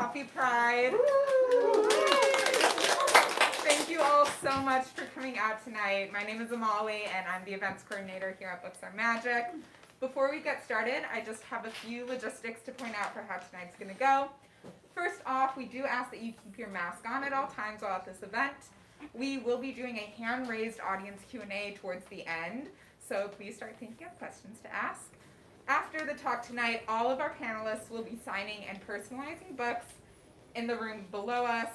Happy Pride. Thank you all so much for coming out tonight. My name is Amali, and I'm the events coordinator here at Books Are Magic. Before we get started, I just have a few logistics to point out for how tonight's going to go. First off, we do ask that you keep your mask on at all times while at this event. We will be doing a hand-raised audience Q&A towards the end, so please start thinking of questions to ask. After the talk tonight, all of our panelists will be signing and personalizing books in the room below us.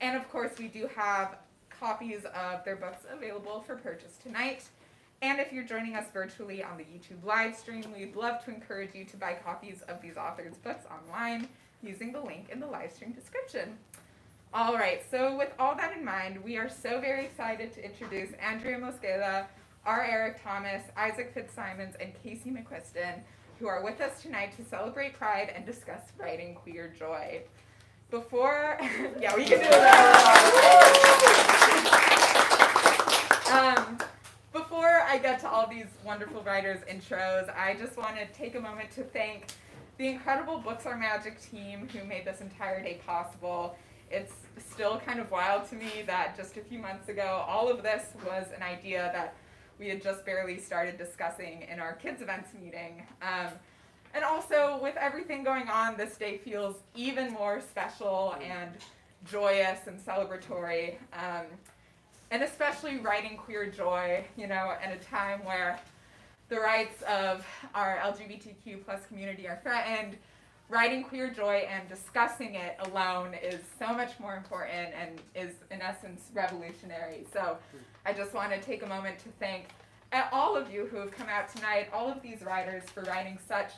And of course, we do have copies of their books available for purchase tonight. And if you're joining us virtually on the YouTube live stream, we'd love to encourage you to buy copies of these authors' books online using the link in the live stream description. All right, so with all that in mind, we are so very excited to introduce Andrea Mosqueda, R. Eric Thomas, Isaac Fitzsimons, and Casey McQuiston, who are with us tonight to celebrate Pride and discuss writing queer joy. Before, yeah, we can do that. Before I get to all these wonderful writers' intros, I just want to take a moment to thank the incredible Books Are Magic team who made this entire day possible. It's still kind of wild to me that just a few months ago, all of this was an idea that we had just barely started discussing in our kids events meeting. And also, with everything going on, this day feels even more special and joyous and celebratory. And especially writing queer joy, you know, at a time where the rights of our LGBTQ plus community are threatened. Writing queer joy and discussing it alone is so much more important and is, in essence, revolutionary. So I just want to take a moment to thank all of you who have come out tonight, all of these writers for writing such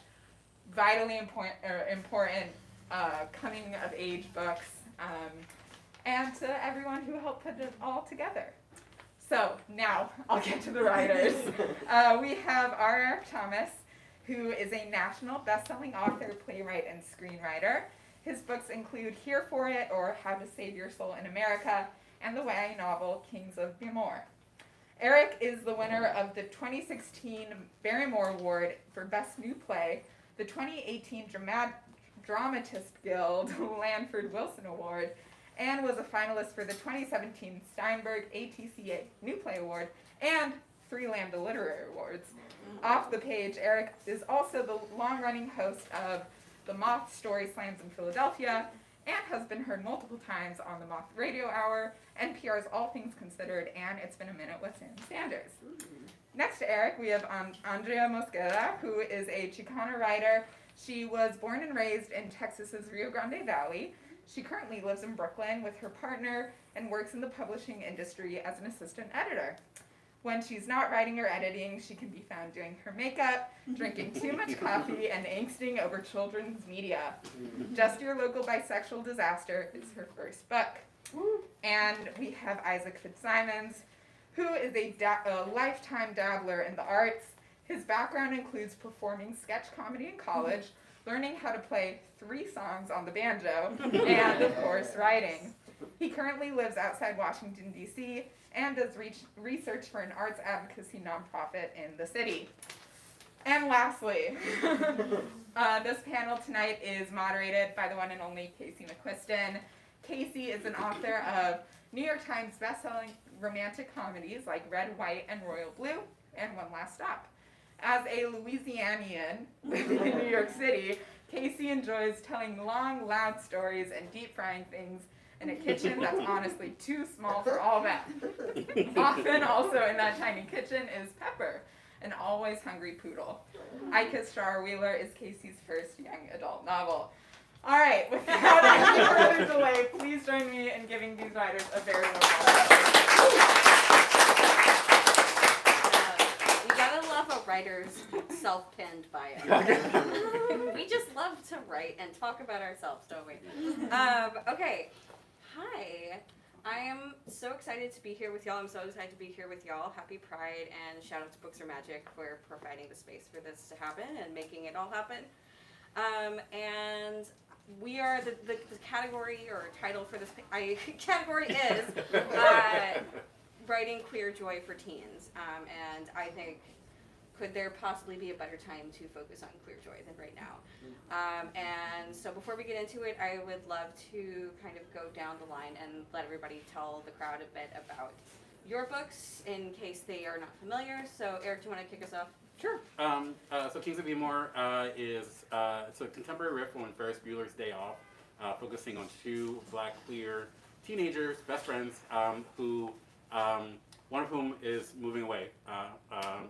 vitally important coming-of-age books, and to everyone who helped put it all together. So now I'll get to the writers. We have R. Eric Thomas, who is a national best-selling author, playwright, and screenwriter. His books include Here for It, or How to Save Your Soul in America, and the YA novel Kings of B'Amour. Eric is the winner of the 2016 Barrymore Award for Best New Play, the 2018 Dramatist Guild Lanford Wilson Award, and was a finalist for the 2017 Steinberg ATCA New Play Award, and 3 Lambda Literary Awards. Off the page, Eric is also the long-running host of the Moth Story Slams in Philadelphia, and has been heard multiple times on the Moth Radio Hour, NPR's All Things Considered, and It's Been a Minute with Sam Sanders. Next to Eric, we have Andrea Mosqueda, who is a Chicana writer. She was born and raised in Texas's Rio Grande Valley. She currently lives in Brooklyn with her partner and works in the publishing industry as an assistant editor. When she's not writing or editing, she can be found doing her makeup, drinking too much coffee, and angsting over children's media. Just Your Local Bisexual Disaster is her first book. And we have Isaac Fitzsimons, who is a lifetime dabbler in the arts. His background includes performing sketch comedy in college, learning how to play 3 songs on the banjo, and, of course, writing. He currently lives outside Washington, D.C., and does research for an arts advocacy nonprofit in the city. And lastly, this panel tonight is moderated by the one and only Casey McQuiston. Casey is an author of New York Times bestselling romantic comedies like Red, White, and Royal Blue, and One Last Stop. As a Louisianian living in New York City, Casey enjoys telling long, loud stories and deep frying things in a kitchen that's honestly too small for all that. Often also in that tiny kitchen is Pepper, an always hungry poodle. I Kiss Star Wheeler is Casey's first young adult novel. All right, without any further delay, please join me in giving these writers a very warm welcome. We gotta love a writer's self-penned bio. We just love to write and talk about ourselves, don't we? Okay. Hi, I am so excited to be here with y'all. I'm so excited to be here with y'all. Happy Pride, and shout out to Books Are Magic for providing the space for this to happen and making it all happen. And we are the category or title for this category is writing queer joy for teens. And I think could there possibly be a better time to focus on queer joy than right now? And so before we get into it, I would love to kind of go down the line and let everybody tell the crowd a bit about your books in case they are not familiar. So Eric, do you want to kick us off? Sure. So Kings of Evemore is it's a contemporary riff on Ferris Bueller's Day Off, focusing on two Black queer teenagers, best friends, who one of whom is moving away.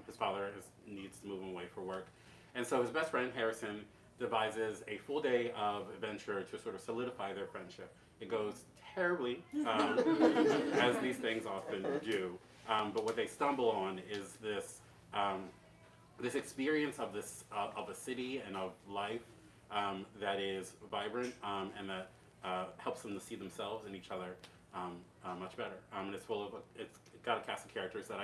His father needs to move him away for work, and so his best friend Harrison devises a full day of adventure to sort of solidify their friendship. It goes terribly, as these things often do. But what they stumble on is this. This experience of of a city and of life that is vibrant and that helps them to see themselves and each other much better. And it's got a cast of characters that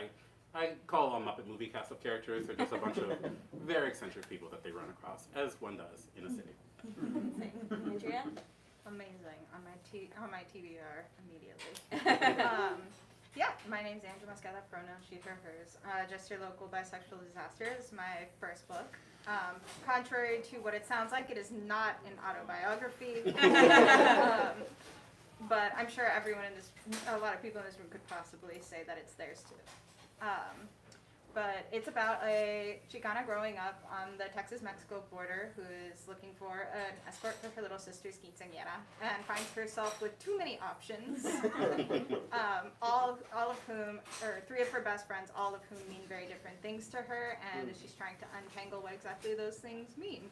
I call a Muppet movie cast of characters. They're just a bunch of very eccentric people that they run across, as one does in a city. Andrea? Amazing on my TBR immediately. Yeah, my name's Andrea Mosqueda, pronoun she, her, hers. Just Your Local Bisexual Disaster is my first book. Contrary to what it sounds like, it is not an autobiography. But I'm sure a lot of people in this room could possibly say that it's theirs too. But it's about a Chicana growing up on the Texas-Mexico border who is looking for an escort for her little sister's quinceañera and finds herself with too many options. All of whom, or three of her best friends, all of whom mean very different things to her, and she's trying to untangle what exactly those things mean.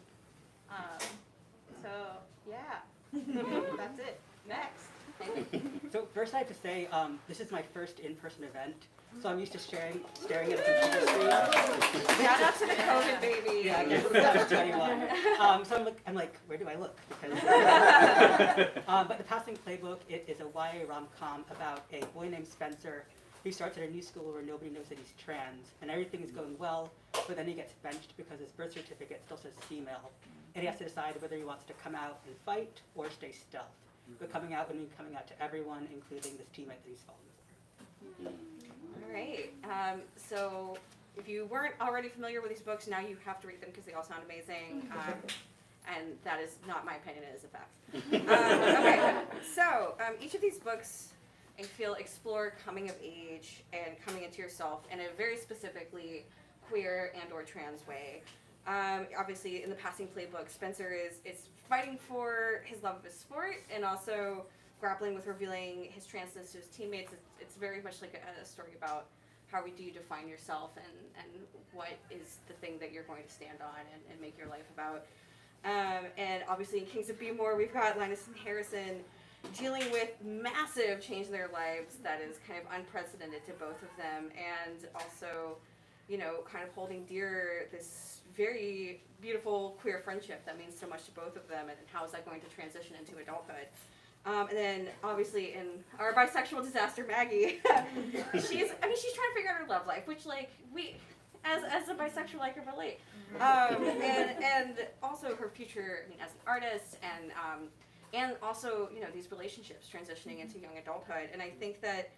So, yeah, that's it. Next. So first I have to say, this is my first in-person event, so I'm used to staring at a computer screen. Shout out to the COVID baby. Yeah, I guess that's 21. So I'm like, where do I look? Because, but The Passing Playbook, it is a YA rom-com about a boy named Spencer who starts at a new school where nobody knows that he's trans, and everything is going well, but then he gets benched because his birth certificate still says female, and he has to decide whether he wants to come out and fight or stay stealth. But coming out would mean coming out to everyone, including this teammate that he's fallen for. All right. So if you weren't already familiar with these books, now you have to read them because they all sound amazing. And that is not my opinion, it is a fact. Okay. So each of these books, I feel, explore coming of age and coming into yourself in a very specifically queer and or trans way. Obviously, in The Passing Playbook, Spencer is fighting for his love of his sport and also grappling with revealing his transness to his teammates. It's very much like a story about how do you define yourself and what is the thing that you're going to stand on and make your life about. And obviously in Kings of Evemore, we've got Linus and Harrison dealing with massive change in their lives that is kind of unprecedented to both of them, and also, you know, kind of holding dear this very beautiful queer friendship that means so much to both of them, and how is that going to transition into adulthood. And then obviously in our bisexual disaster, Maggie, she's trying to figure out her love life, which like we, as a bisexual, I can relate. And also her future, as an artist, and also, you know, these relationships transitioning into young adulthood. And I think that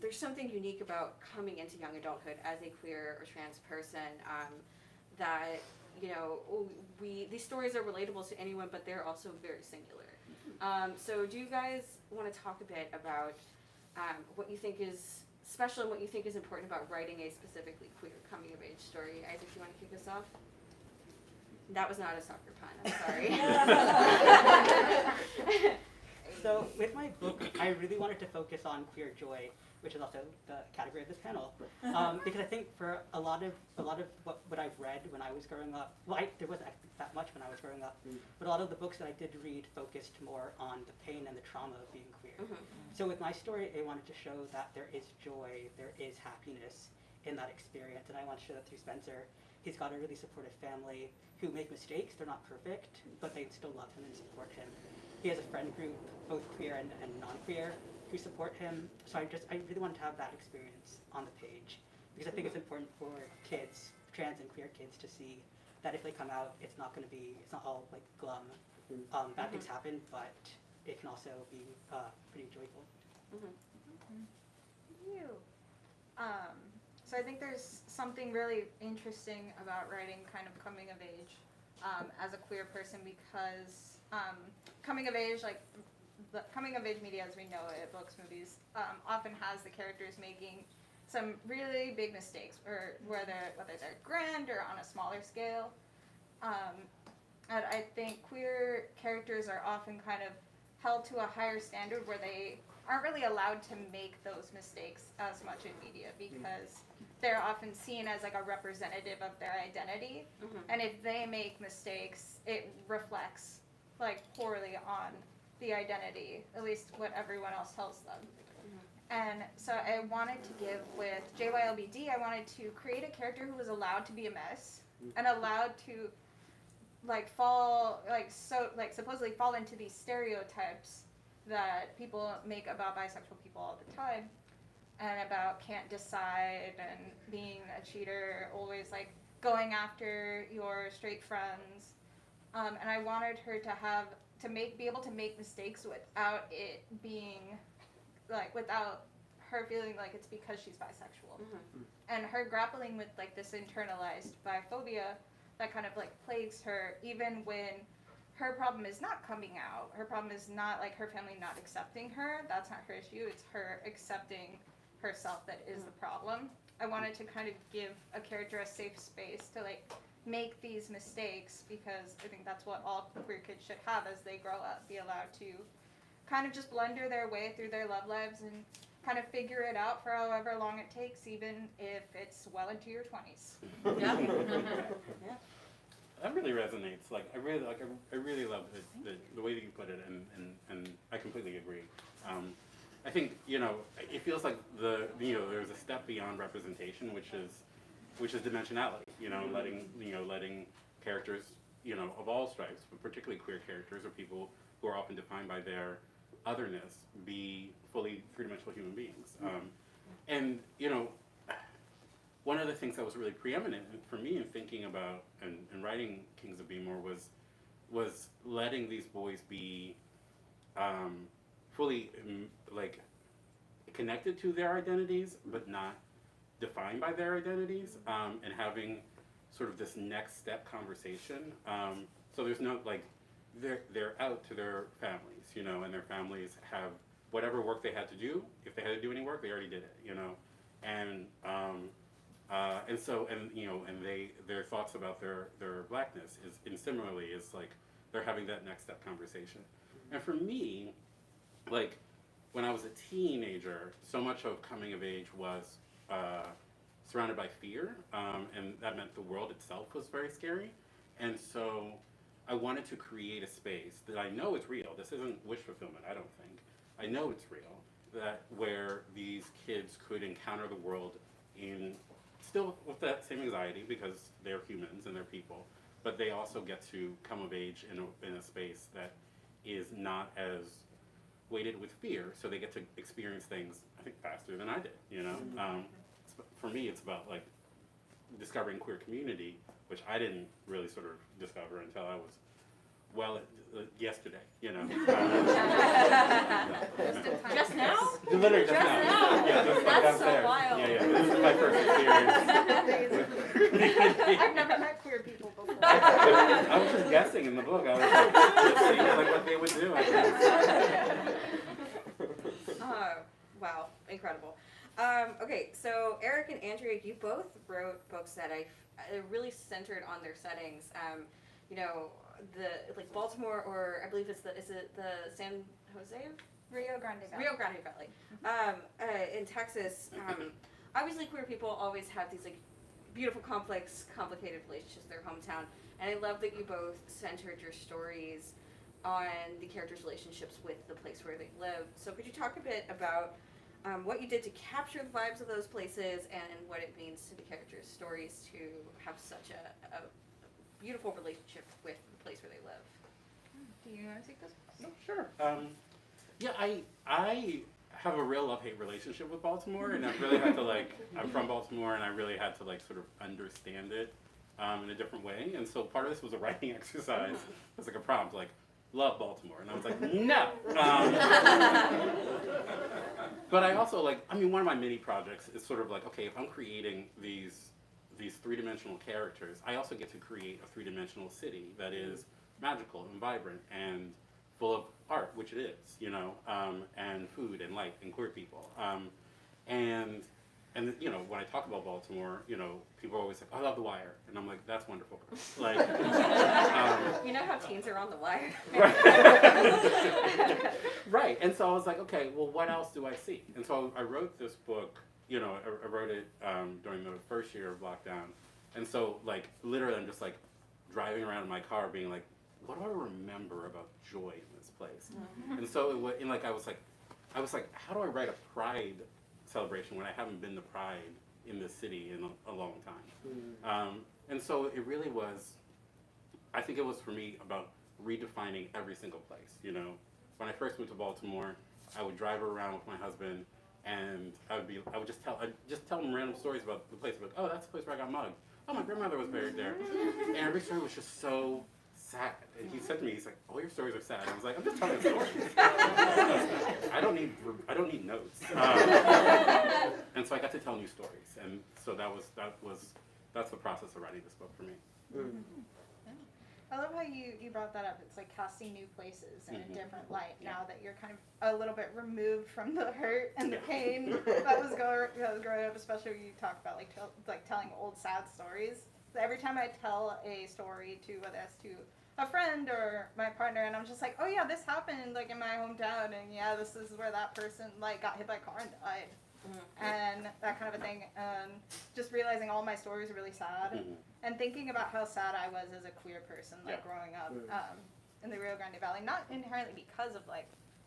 there's something unique about coming into young adulthood as a queer or trans person, that, you know, these stories are relatable to anyone, but they're also very singular. So do you guys want to talk a bit about what you think is special and what you think is important about writing a specifically queer coming of age story? Isaac, do you want to kick us off? That was not a soccer pun, I'm sorry. So with my book, I really wanted to focus on queer joy, which is also the category of this panel, because I think for a lot of what I've read when I was growing up, well, there wasn't that much when I was growing up, but a lot of the books that I did read focused more on the pain and the trauma of being queer. So with my story, I wanted to show that there is joy, there is happiness in that experience, and I want to show that through Spencer. He's got a really supportive family who make mistakes. They're not perfect, but they still love him and support him. He has a friend group, both queer and non-queer, who support him. So I really wanted to have that experience on the page, because I think it's important for kids, trans and queer kids, to see that if they come out, it's not all like glum. Bad things happen, but it can also be pretty joyful. You. So I think there's something really interesting about writing kind of coming of age as a queer person, because coming of age, like the coming of age media as we know it, books, movies, often has the characters making some really big mistakes, or whether they're grand or on a smaller scale. And I think queer characters are often kind of held to a higher standard where they aren't really allowed to make those mistakes as much in media, because they're often seen as like a representative of their identity. And if they make mistakes, it reflects like poorly on the identity, at least what everyone else tells them. And so I wanted to give, with JYLBD, I wanted to create a character who was allowed to be a mess and allowed to supposedly fall into these stereotypes that people make about bisexual people all the time, and about can't decide and being a cheater, always like going after your straight friends. And I wanted her to be able to make mistakes without it being without her feeling like it's because she's bisexual. And her grappling with like this internalized biphobia that kind of like plagues her, even when her problem is not coming out. Her problem is not like her family not accepting her. That's not her issue. It's her accepting herself that is the problem. I wanted to kind of give a character a safe space to like make these mistakes, because I think that's what all queer kids should have as they grow up, be allowed to kind of just blunder their way through their love lives and kind of figure it out for however long it takes, even if it's well into your 20s. Yeah. That really resonates. Like I really love the way that you put it, and I completely agree. I think it feels like there's a step beyond representation, which is dimensionality. Letting characters of all stripes, but particularly queer characters or people who are often defined by their otherness, be fully three-dimensional human beings. And one of the things that was really preeminent for me in thinking about and writing Kings of Be More was letting these boys be fully connected to their identities, but not defined by their identities, and having sort of this next step conversation. So there's no they're out to their families, and their families have whatever work they had to do. If they had to do any work, they already did it, and their thoughts about their blackness similarly is like they're having that next step conversation. And for me, like when I was a teenager, so much of coming of age was surrounded by fear, and that meant the world itself was very scary. And so I wanted to create a space that I know is real. This isn't wish fulfillment, I don't think. I know it's real, where these kids could encounter the world still with that same anxiety, because they're humans and they're people, but they also get to come of age in a space that is not as weighted with fear, so they get to experience things, I think, faster than I did, For me, it's about like discovering queer community, which I didn't really sort of discover until I was yesterday, Just now? Literally just now. Yeah, just That's downstairs. so wild. Yeah, this is my first experience. I've never met queer people before. I was just guessing in the book. I was like, just seeing what they would do. I guess. Wow, incredible. Okay, so Eric and Andrea, you both wrote books that I really centered on their settings. The Baltimore, or I believe is it the San Jose? Rio Grande Valley. Rio Grande Valley. In Texas, obviously queer people always have these beautiful, complex, complicated relationships in their hometown, and I love that you both centered your stories on the characters' relationships with the place where they live. So could you talk a bit about what you did to capture the vibes of those places, and what it means to the characters' stories to have such a beautiful relationship with the place where they live? Do you want to take this? No, sure. I have a real love-hate relationship with Baltimore, and I've really had to I'm from Baltimore, and I really had to sort of understand it in a different way. And so part of this was a writing exercise. It was like a prompt, love Baltimore. And I was like, no. But I also like, I mean, one of my mini projects is sort of like, okay, if I'm creating these three-dimensional characters, I also get to create a three-dimensional city that is magical and vibrant and full of art, which it is, you know, and food and light and queer people. And you know, when I talk about Baltimore, you know, people are always like, I love The Wire. And I'm like, that's wonderful. Like, You know how teens are on The Wire? right. Right. And so I was like, okay, well, what else do I see? And so I wrote this book, you know, I wrote it during the first year of lockdown. And so, like, literally, I'm just like driving around in my car being like, what do I remember about joy in this place? Mm-hmm. And so, I was like, how do I write a pride celebration when I haven't been to Pride in this city in a long time? And so it really was, I think it was for me about redefining every single place. You know, when I first moved to Baltimore, I would drive around with my husband, and I would just tell him random stories about the place. Like, oh, that's the place where I got mugged. Oh, my grandmother was buried there. And every story was just so sad. And he said to me, he's like, all your stories are sad. I was like, I'm just telling stories. I don't need notes. And so I got to tell new stories, and so that's the process of writing this book for me. I love how you brought that up. It's like casting new places in a different light now that you're kind of a little bit removed from the hurt and the pain that was growing up, especially when you talk about like telling old sad stories. Every time I tell a story to whether it's to a friend or my partner, and I'm just like, oh yeah, this happened like in my hometown, and yeah, this is where that person like got hit by a car and died. And that kind of a thing, and just realizing all my stories are really sad, and thinking about how sad I was as a queer person, like growing up in the Rio Grande Valley, not inherently because of like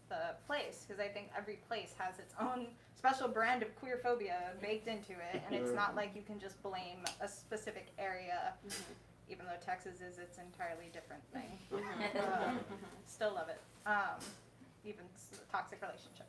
the place, because I think every place has its own special brand of queer phobia baked into it, and it's not like you can just blame a specific area, even though Texas is its entirely different thing. Still love it, even toxic relationship.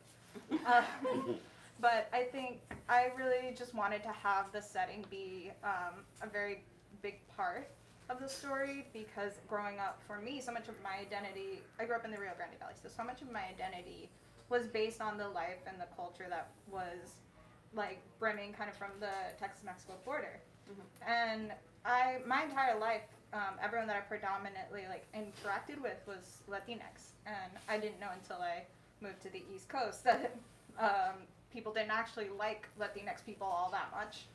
But I think I really just wanted to have the setting be a very big part of the story, because growing up, for me, so much of my identity, I grew up in the Rio Grande Valley, so much of my identity was based on the life and the culture that was like brimming kind of from the Texas-Mexico border. And my entire life, everyone that I predominantly like interacted with was Latinx, and I didn't know until I moved to the East Coast that people didn't actually like Latinx people all that much,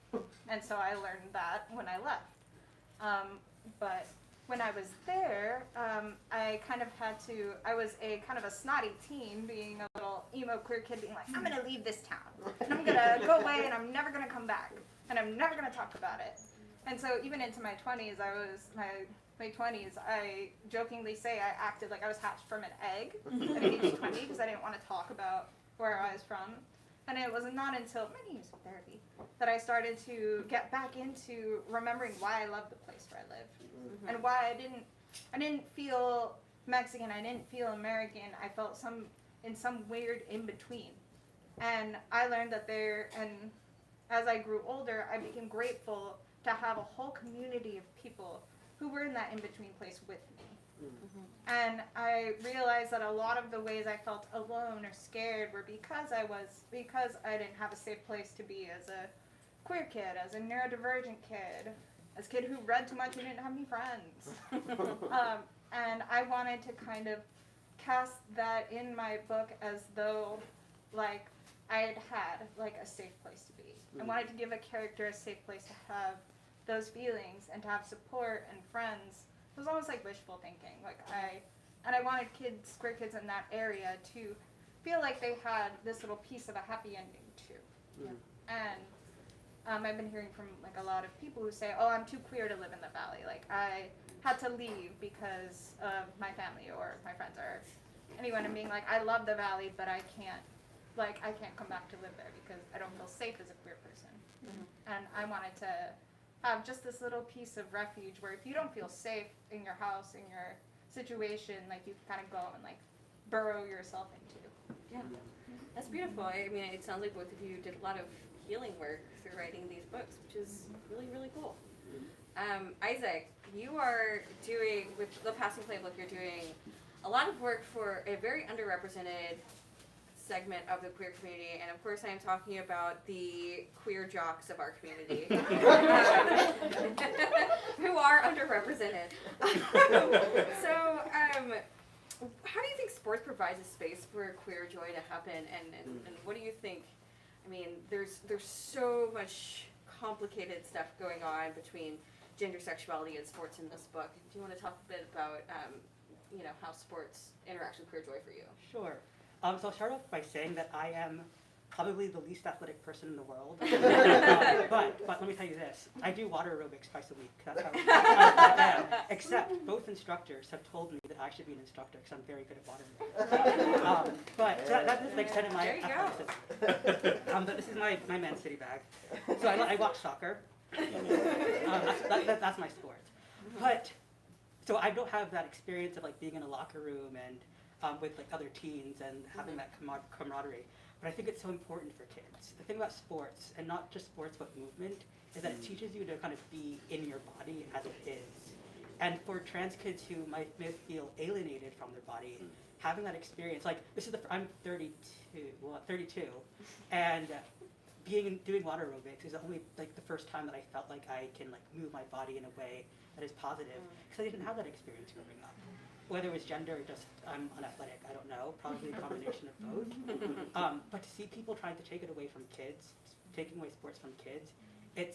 and so I learned that when I left. But when I was there, I kind of I was a kind of a snotty teen, being a little emo queer kid, being like, I'm gonna leave this town, and I'm gonna go away, and I'm never gonna come back, and I'm never gonna talk about it. And so even into my 20s, my late 20s, I jokingly say I acted like I was hatched from an egg at age 20, because I didn't want to talk about where I was from. And it was not until many years of therapy that I started to get back into remembering why I loved the place where I lived, and why I didn't feel Mexican, I didn't feel American, I felt in some weird in between. And I learned that and as I grew older, I became grateful to have a whole community of people who were in that in between place with me. And I realized that a lot of the ways I felt alone or scared were because I didn't have a safe place to be as a queer kid, as a neurodivergent kid, as a kid who read too much and didn't have any friends. And I wanted to kind of cast that in my book as though like I had like a safe place to be. I wanted to give a character a safe place to have those feelings and to have support and friends. It was almost like wishful thinking. I wanted queer kids in that area to feel like they had this little piece of a happy ending too. And I've been hearing from like a lot of people who say, oh, I'm too queer to live in the valley. Like I had to leave because of my family or my friends or anyone, and being like, I love the valley, but I can't come back to live there because I don't feel safe as a queer person. And I wanted to have just this little piece of refuge where if you don't feel safe in your house, in your situation, like you can kind of go and like burrow yourself into. Yeah, that's beautiful. I mean, it sounds like both of you did a lot of healing work through writing these books, which is really, really cool. Isaac, you are doing, with the Passing Playbook, you're doing a lot of work for a very underrepresented segment of the queer community, and of course I am talking about the queer jocks of our community, who are underrepresented. So, how do you think sports provides a space for queer joy to happen, and what do you think? I mean, there's so much complicated stuff going on between gender, sexuality, and sports in this book. Do you want to talk a bit about, how sports interacts with queer joy for you? Sure. So I'll start off by saying that I am probably the least athletic person in the world. But let me tell you this. I do water aerobics twice a week. That's how I am. Except both instructors have told me that I should be an instructor because I'm very good at water aerobics. But so that is the extent of my There you athleticism. But this is my Man City bag. So I watch soccer. That's my sport. But so I don't have that experience of like being in a locker room and with like other teens and having that camaraderie. But I think it's so important for kids. The thing about sports, and not just sports but movement, is that it teaches you to kind of be in your body as it is. And for trans kids who might feel alienated from their body, having that experience, like this is I'm 32, and doing water aerobics is only like the first time that I felt like I can like move my body in a way that is positive, because I didn't have that experience growing up. Whether it was gender or just I'm unathletic, I don't know, probably a combination of both. But to see people trying to take it away from kids, taking away sports from kids, it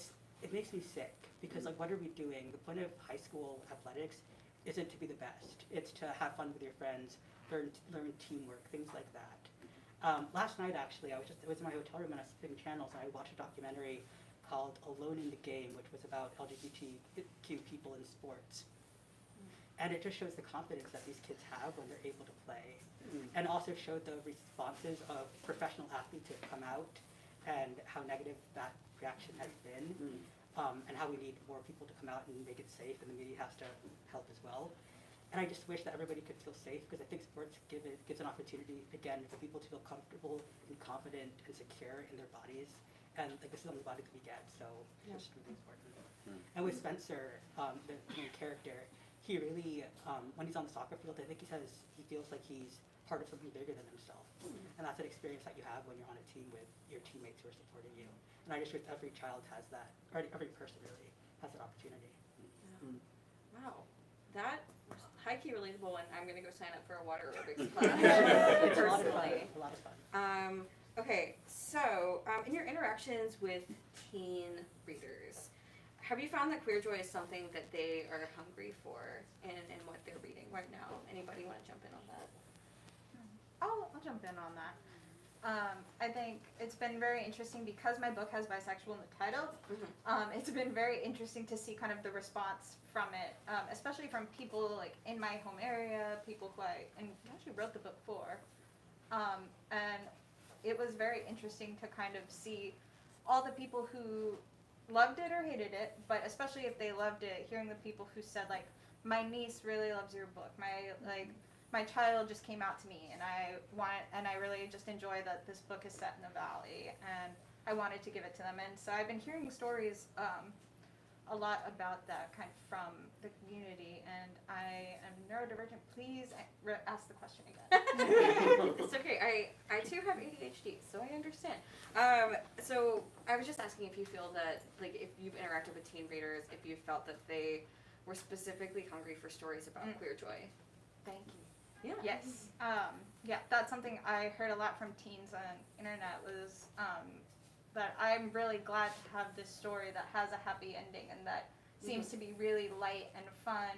makes me sick, because like what are we doing? The point of high school athletics isn't to be the best. It's to have fun with your friends, learn teamwork, things like that. Last night actually, I was in my hotel room and I was flipping channels and I watched a documentary called Alone in the Game, which was about LGBTQ people in sports. And it just shows the confidence that these kids have when they're able to play. And also showed the responses of professional athletes who have come out and how negative that reaction has been, and how we need more people to come out and make it safe, and the media has to help as well. And I just wish that everybody could feel safe, because I think sports gives an opportunity, again, for people to feel comfortable and confident and secure in their bodies. And like this is the only body that we get, so it's just really important. And with Spencer, the main character, he really, when he's on the soccer field, I think he says he feels like he's part of something bigger than himself. And that's an experience that you have when you're on a team with your teammates who are supporting you. And I just wish every child has that, or every person really has that opportunity. Wow, that was high-key relatable, and I'm going to go sign up for a water aerobics class. It's Personally. a lot of fun. Okay, so in your interactions with teen readers, have you found that queer joy is something that they are hungry for in what they're reading right now? Anybody want to jump in on that? I'll jump in on that. I think it's been very interesting because my book has bisexual in the title. It's been very interesting to see kind of the response from it, especially from people like in my home area, people who I actually wrote the book for. And it was very interesting to kind of see all the people who loved it or hated it, but especially if they loved it, hearing the people who said like, my niece really loves your book, my child just came out to me, and I really just enjoy that this book is set in the valley, and I wanted to give it to them. And so I've been hearing stories a lot about that kind of from the community, and I am neurodivergent. Please ask the question again. It's okay. I too have ADHD, so I understand. So I was just asking if you feel that, like, if you've interacted with teen readers, if you felt that they were specifically hungry for stories about queer joy. Thank you. Yeah. Yes. Yeah, that's something I heard a lot from teens on internet was that I'm really glad to have this story that has a happy ending and that seems to be really light and fun.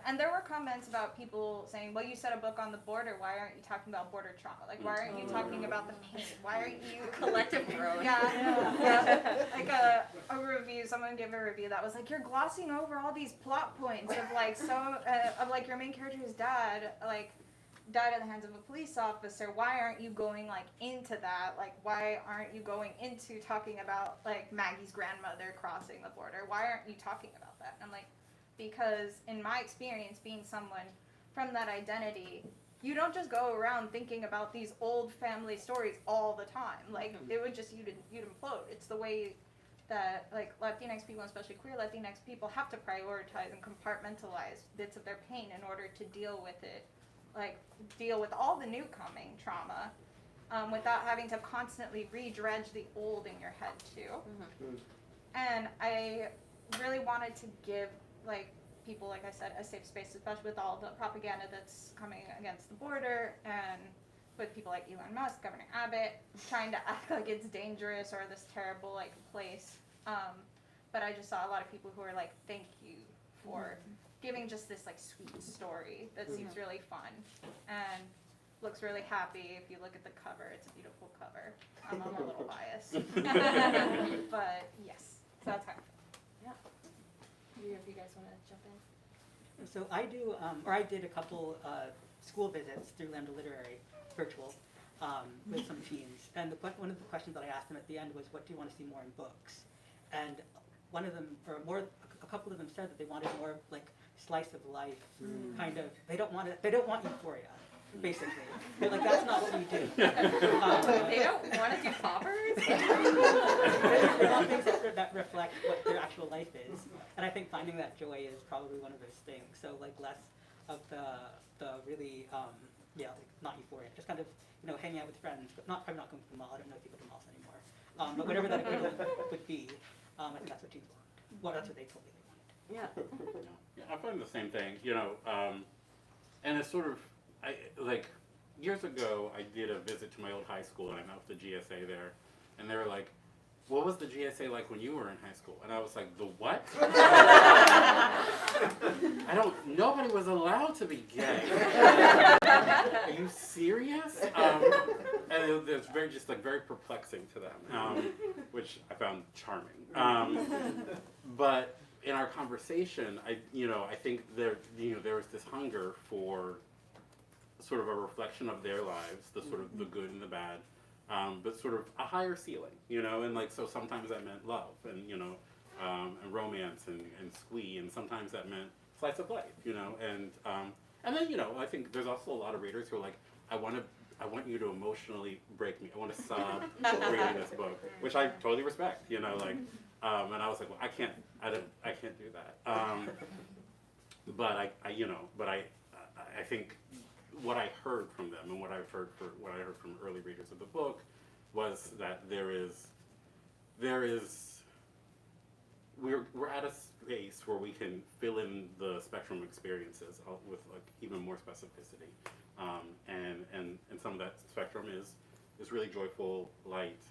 And there were comments about people saying, well, you said a book on the border, why aren't you talking about border trauma? Like, why aren't you talking about the pain? Why aren't you... Collective growth. Yeah. Like a review, someone gave a review that was like, you're glossing over all these plot points of like, of like your main character's dad, like, died at the hands of a police officer. Why aren't you going like into that? Like, why aren't you going into talking about like Maggie's grandmother crossing the border? Why aren't you talking about that? And I'm like, because in my experience being someone from that identity, you don't just go around thinking about these old family stories all the time. Like, it would just, you'd implode. It's the way that like Latinx people, especially queer Latinx people, have to prioritize and compartmentalize bits of their pain in order to deal with it, like deal with all the new coming trauma, without having to constantly re-dredge the old in your head too. Mm-hmm. And I really wanted to give like people, like I said, a safe space, especially with all the propaganda that's coming against the border and with people like Elon Musk, Governor Abbott, trying to act like it's dangerous or this terrible like place. But I just saw a lot of people who are like, thank you for giving just this like sweet story that seems really fun and looks really happy. If you look at the cover, it's a beautiful cover. I'm a little biased. But yes, so that's how I feel. Yeah. If you guys want to jump in. So I do, or I did a couple school visits through Lambda Literary, virtual, with some teens. And one of the questions that I asked them at the end was, what do you want to see more in books? And one of them, or a couple of them said that they wanted more like slice of life, kind of. They don't want euphoria, basically. They're like, that's not what we do. They don't want to do poppers? They want things that reflect what their actual life is. And I think finding that joy is probably one of those things. So like less of the really, like not euphoria, just kind of, hanging out with friends, but probably not going to the mall. I don't know if you go to malls anymore. But whatever that equivalent would be, I think that's what teens want. Well, that's what they told me they wanted. Yeah, I find the same thing, and it's sort of, years ago, I did a visit to my old high school, and I met with the GSA there, and they were like, what was the GSA like when you were in high school? And I was like, the what? Nobody was allowed to be gay. Are you serious? And it's very perplexing to them, which I found charming. But in our conversation, I think there was this hunger for sort of a reflection of their lives, the sort of the good and the bad, but sort of a higher ceiling, and so sometimes that meant love and and romance and squee, and sometimes that meant slice of life, and then I think there's also a lot of readers who are like, I want you to emotionally break me. I want to sob reading this book, which I totally respect, and I was like, well, I can't do that. But I think what I heard from them and what I heard from early readers of the book was that we're at a space where we can fill in the spectrum of experiences with even more specificity, and some of that spectrum is really joyful, light,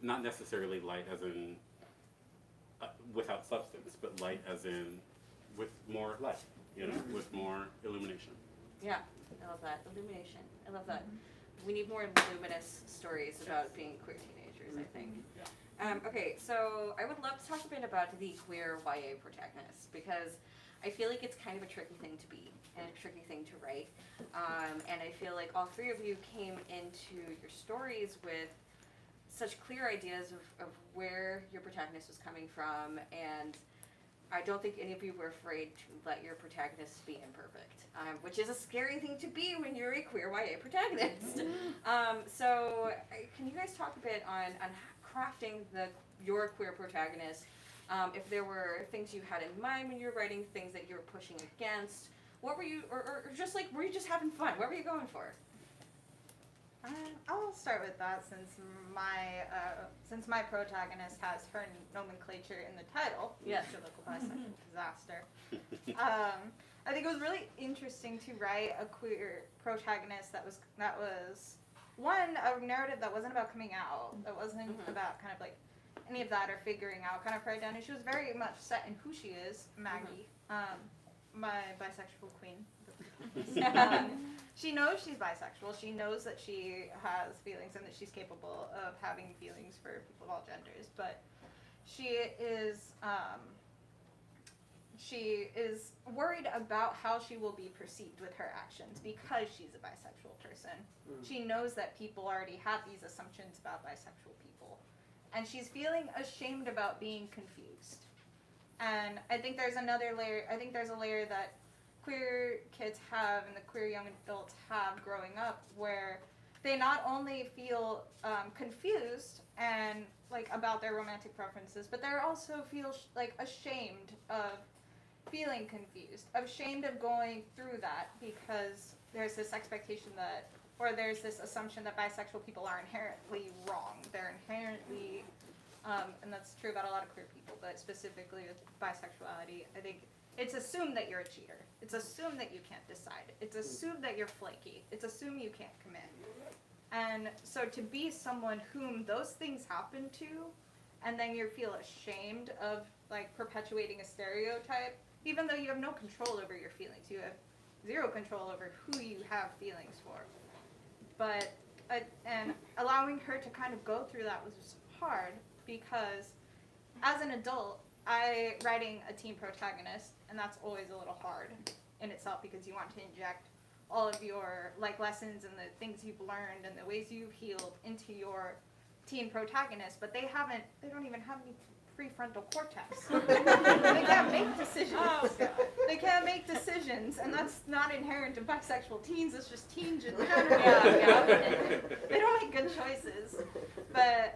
not necessarily light as in without substance, but light as in with more light, with more illumination. Yeah, I love that. Illumination. I love that. We need more luminous stories about being queer teenagers, I think. Okay, so I would love to talk a bit about the queer YA protagonist, because I feel like it's kind of a tricky thing to be and a tricky thing to write. And I feel like all three of you came into your stories with such clear ideas of where your protagonist was coming from, and I don't think any of you were afraid to let your protagonist be imperfect, which is a scary thing to be when you're a queer YA protagonist. So can you guys talk a bit on crafting your queer protagonist? If there were things you had in mind when you were writing, things that you were pushing against, what were you, or just like, were you just having fun? What were you going for? I'll start with that since my protagonist has her nomenclature in the title. Yes. Biblical bisexual disaster. I think it was really interesting to write a queer protagonist that was one, a narrative that wasn't about coming out, that wasn't about kind of like any of that or figuring out kind of her identity. She was very much set in who she is, Maggie, my bisexual queen. She knows she's bisexual. She knows that she has feelings and that she's capable of having feelings for people of all genders. But she is worried about how she will be perceived with her actions because she's a bisexual person. She knows that people already have these assumptions about bisexual people. And she's feeling ashamed about being confused. And I think there's another layer. I think there's a layer that queer kids have and the queer young adults have growing up, where they not only feel confused and like about their romantic preferences, but they also feel like ashamed of feeling confused, ashamed of going through that because there's this expectation that, or there's this assumption that bisexual people are inherently wrong. They're inherently, and that's true about a lot of queer people, but specifically with bisexuality, I think it's assumed that you're a cheater. It's assumed that you can't decide. It's assumed that you're flaky. It's assumed you can't commit. And so to be someone whom those things happen to, and then you feel ashamed of like perpetuating a stereotype, even though you have no control over your feelings. You have zero control over who you have feelings for. But, and allowing her to kind of go through that was hard because as an adult, writing a teen protagonist, and that's always a little hard in itself because you want to inject all of your like lessons and the things you've learned and the ways you've healed into your teen protagonist, but they don't even have any prefrontal cortex. They can't make decisions. Oh, God. They can't make decisions, and that's not inherent to bisexual teens, it's just teens in general. Yeah. They don't make good choices.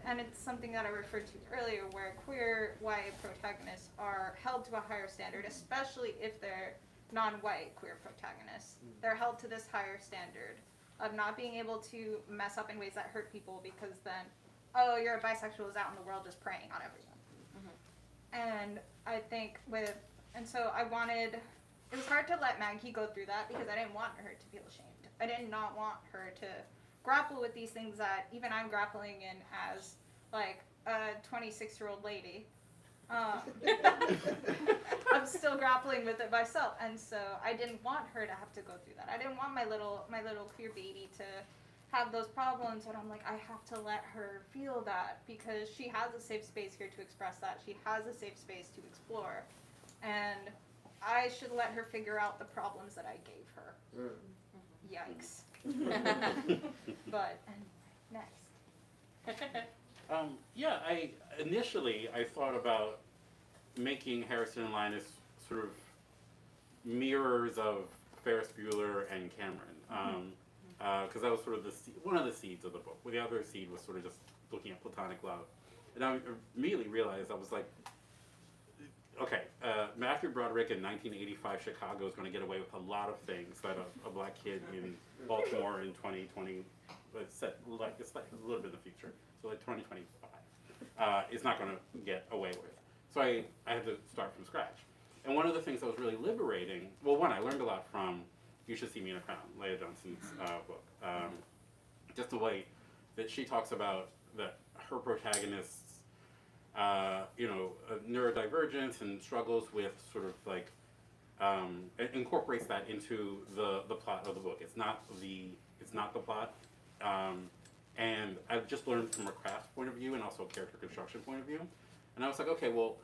And it's something that I referred to earlier, where queer YA protagonists are held to a higher standard, especially if they're non-white queer protagonists. They're held to this higher standard of not being able to mess up in ways that hurt people because then, oh, you're a bisexual is out in the world just preying on everyone. And I think so it was hard to let Maggie go through that because I didn't want her to feel ashamed. I did not want her to grapple with these things that even I'm grappling in as like a 26-year-old lady. I'm still grappling with it myself, and so I didn't want her to have to go through that. I didn't want my little queer baby to have those problems, and I'm like, I have to let her feel that because she has a safe space here to express that. She has a safe space to explore, and I should let her figure out the problems that I gave her. Yikes. But, and next. Yeah, initially I thought about making Harrison and Linus sort of mirrors of Ferris Bueller and Cameron, because that was sort of one of the seeds of the book. Well, the other seed was sort of just looking at platonic love, and I immediately realized I was like, okay, Matthew Broderick in 1985 Chicago is going to get away with a lot of things that a black kid in Baltimore in 2020, it's like a little bit in the future, so like 2025, is not going to get away with. So I had to start from scratch. And one of the things that was really liberating, well, one, I learned a lot from You Should See Me in a Crown, Leah Johnson's book. Just the way that she talks about that her protagonists, neurodivergence and struggles with sort of like, it incorporates that into the plot of the book. It's not the plot. And I've just learned from a craft point of view and also a character construction point of view. And I was like, okay, well,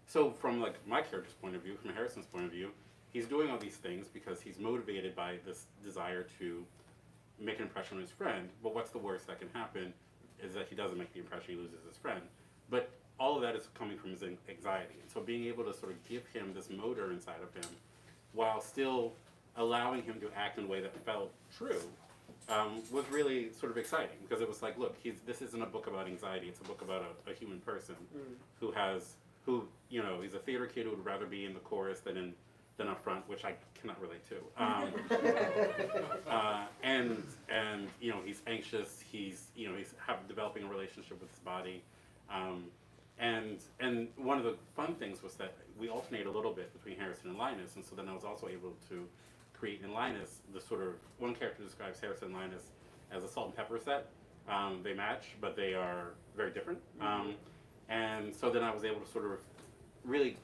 so from like my character's point of view, from Harrison's point of view, he's doing all these things because he's motivated by this desire to make an impression on his friend. But what's the worst that can happen is that he doesn't make the impression, he loses his friend. But all of that is coming from his anxiety. And so being able to sort of give him this motor inside of him while still allowing him to act in a way that felt true was really sort of exciting, because it was like, look, this isn't a book about anxiety, it's a book about a human person who he's a theater kid who would rather be in the chorus than up front, which I cannot relate to. And he's anxious, he's developing a relationship with his body. And one of the fun things was that we alternate a little bit between Harrison and Linus, and so then I was also able to create in Linus the sort of, one character describes Harrison and Linus as a salt and pepper set. They match, but they are very different. And so then I was able to sort of really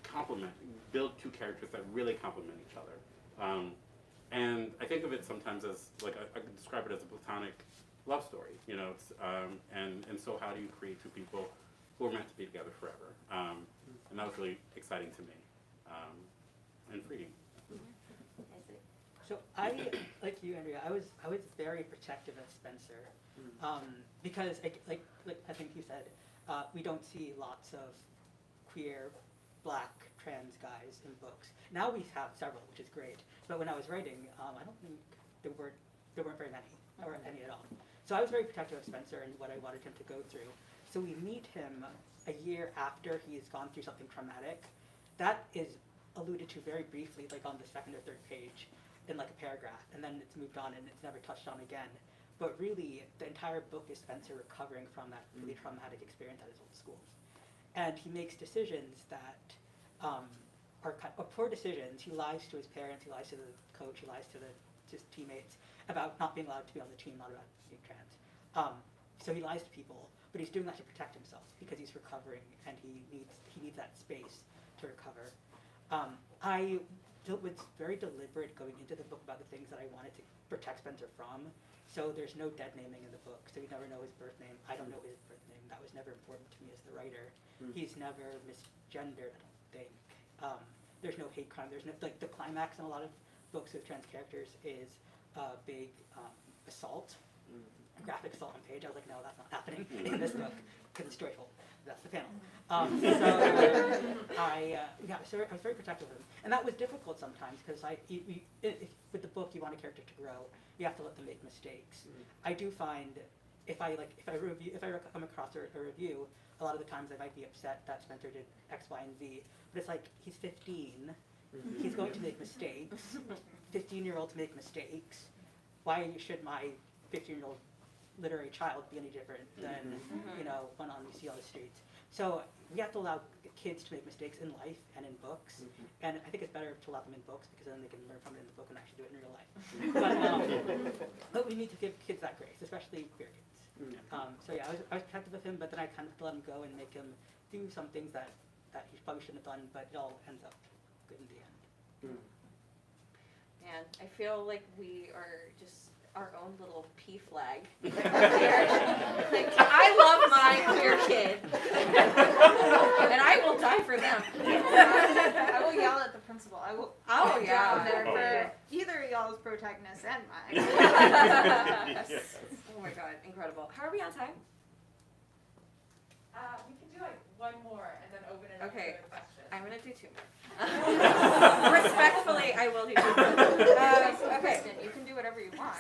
build two characters that really complement each other. And I think of it sometimes as, like, I could describe it as a platonic love story, it's, and so how do you create two people who are meant to be together forever? And that was really exciting to me, and freeing. So I, like you, Andrea, I was very protective of Spencer, because like I think you said, we don't see lots of queer, black, trans guys in books. Now we have several, which is great. But when I was writing, I don't think there weren't very many, or any at all. So I was very protective of Spencer and what I wanted him to go through. So we meet him a year after he's gone through something traumatic. That is alluded to very briefly, like on the second or third page, in like a paragraph, and then it's moved on and it's never touched on again. But really, the entire book is Spencer recovering from that really traumatic experience at his old school. And he makes decisions that are poor decisions. He lies to his parents, he lies to the coach, he lies to his teammates about not being allowed to be on the team, not about being trans. So he lies to people, but he's doing that to protect himself because he's recovering and he needs that space to recover. I was very deliberate going into the book about the things that I wanted to protect Spencer from. So there's no dead naming in the book, so you never know his birth name. I don't know his birth name. That was never important to me as the writer. He's never misgendered, I don't think. There's no hate crime. There's no, like, the climax in a lot of books with trans characters is a big assault, a graphic assault on page. I was like, no, that's not happening in this book because it's joyful. That's the panel. I was very protective of him, and that was difficult sometimes because with the book you want a character to grow. You have to let them make mistakes. I do find if I come across a review, a lot of the times I might be upset that Spencer did X, Y, and Z, but it's like he's 15. He's going to make mistakes. 15-year-olds make mistakes. Why should my 15-year-old literary child be any different than one you see on the streets? So we have to allow kids to make mistakes in life and in books, and I think it's better to allow them in books because then they can learn from it in the book and actually do it in real life. But we need to give kids that grace, especially queer kids. So yeah, I was protective of him, but then I kind of let him go and make him do some things that he probably shouldn't have done, but it all ends up good in the end. Man, I feel like we are just our own little P flag. Like, I love my queer kid, and I will die for them. I will yell at the principal. I will. Oh down yeah. there for either of y'all's protagonists and mine. Oh my god, incredible. How are we on time? We can do like one more and then open it up Okay. to questions. I'm gonna do 2 more. Respectfully, I will do 2 more. Okay. Kristen, you can do whatever you want.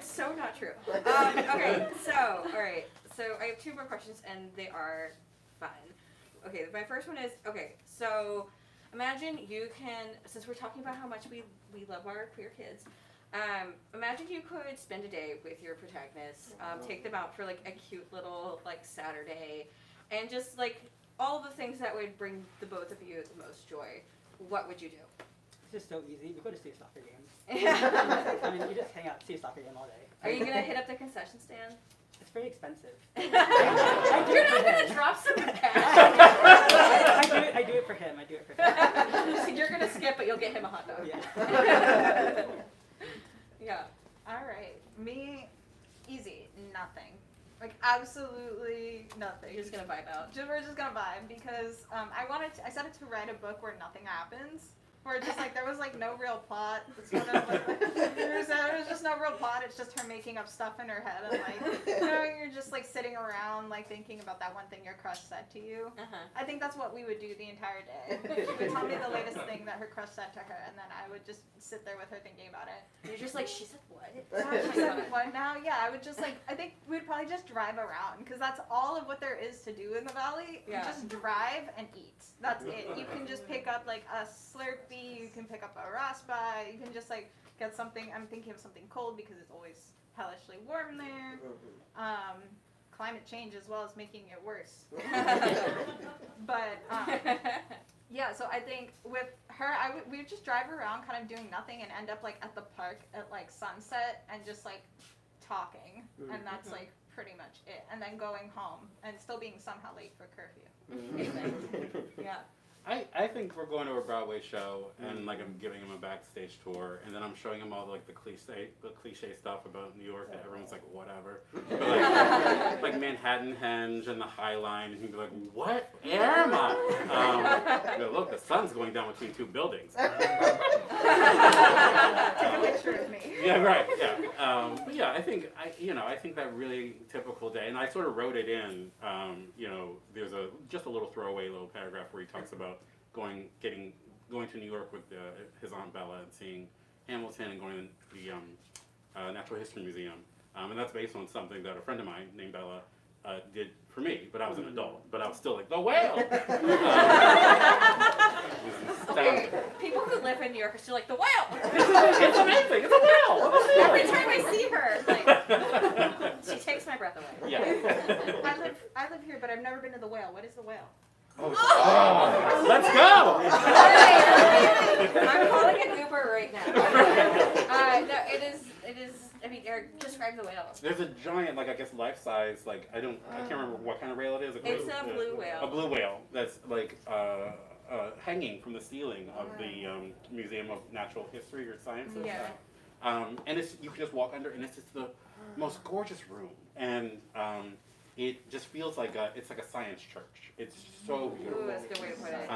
So not true. Okay, so, alright. So I have 2 more questions and they are fun. Okay, my first one is, okay, so imagine you can, since we're talking about how much we love our queer kids, imagine you could spend a day with your protagonist, take them out for like a cute little like Saturday, and just like all the things that would bring the both of you the most joy. What would you do? It's just so easy. We go to see a soccer game. I mean, you just hang out, see a soccer game all day. Are you gonna hit up the concession stand? It's very expensive. You're not gonna drop some cash. I do it for him. So you're gonna skip, but you'll get him a hot dog. Yeah. Yeah. All right, me, easy, nothing. Like absolutely nothing. You're just gonna vibe out. We're just gonna vibe because I set it to write a book where nothing happens. Where it's just like there was like no real plot. It's sort of like, there was just no real plot. It's just her making up stuff in her head and like you're just like sitting around like thinking about that one thing your crush said to you. I think that's what we would do the entire day. She would tell me the latest thing that her crush said to her, and then I would just sit there with her thinking about it. You're just like, she said what? She said what now? Yeah, I would just like, I think we'd probably just drive around because that's all of what there is to do in the valley. Yeah. You just drive and eat. That's it. You can just pick up like a Slurpee, you can pick up a Raspa, you can just like get something, I'm thinking of something cold because it's always hellishly warm there. Climate change as well is making it worse. But yeah, so I think with her, we would just drive around kind of doing nothing and end up like at the park at like sunset and just like talking. And that's like pretty much it. And then going home and still being somehow late for curfew. Yeah. I think we're going to a Broadway show and like I'm giving him a backstage tour and then I'm showing him all like the cliche stuff about New York that everyone's like whatever. But, like Manhattan Henge and the High Line and he'd be like, what am I? Look, the sun's going down between 2 buildings. Take a picture of me. Yeah, right. Yeah. But yeah, I think that really typical day, and I sort of wrote it in. There's just a little throwaway little paragraph where he talks about going to New York with his Aunt Bella and seeing Hamilton and going to the Natural History Museum, and that's based on something that a friend of mine named Bella did for me, but I was an adult. But I was still like, the whale! It was Okay, astounding. people who live in New York are still like, the whale! It's amazing! It's a whale! Every time I see her, like, she takes my breath away. Yeah. I live here, but I've never been to the whale. What is the whale? Oh, let's go! I'm calling an Uber right now. No, it is, I mean, Eric, describe the whale. There's a giant, like I guess life-size, like I can't remember what kind of whale it is. It's a blue whale. A blue whale that's like hanging from the ceiling of the Museum of Natural History or Sciences. Yeah. And you can just walk under, and it's just the most gorgeous room, and it just feels like it's like a science church. It's so beautiful. Ooh, that's a good way to put it.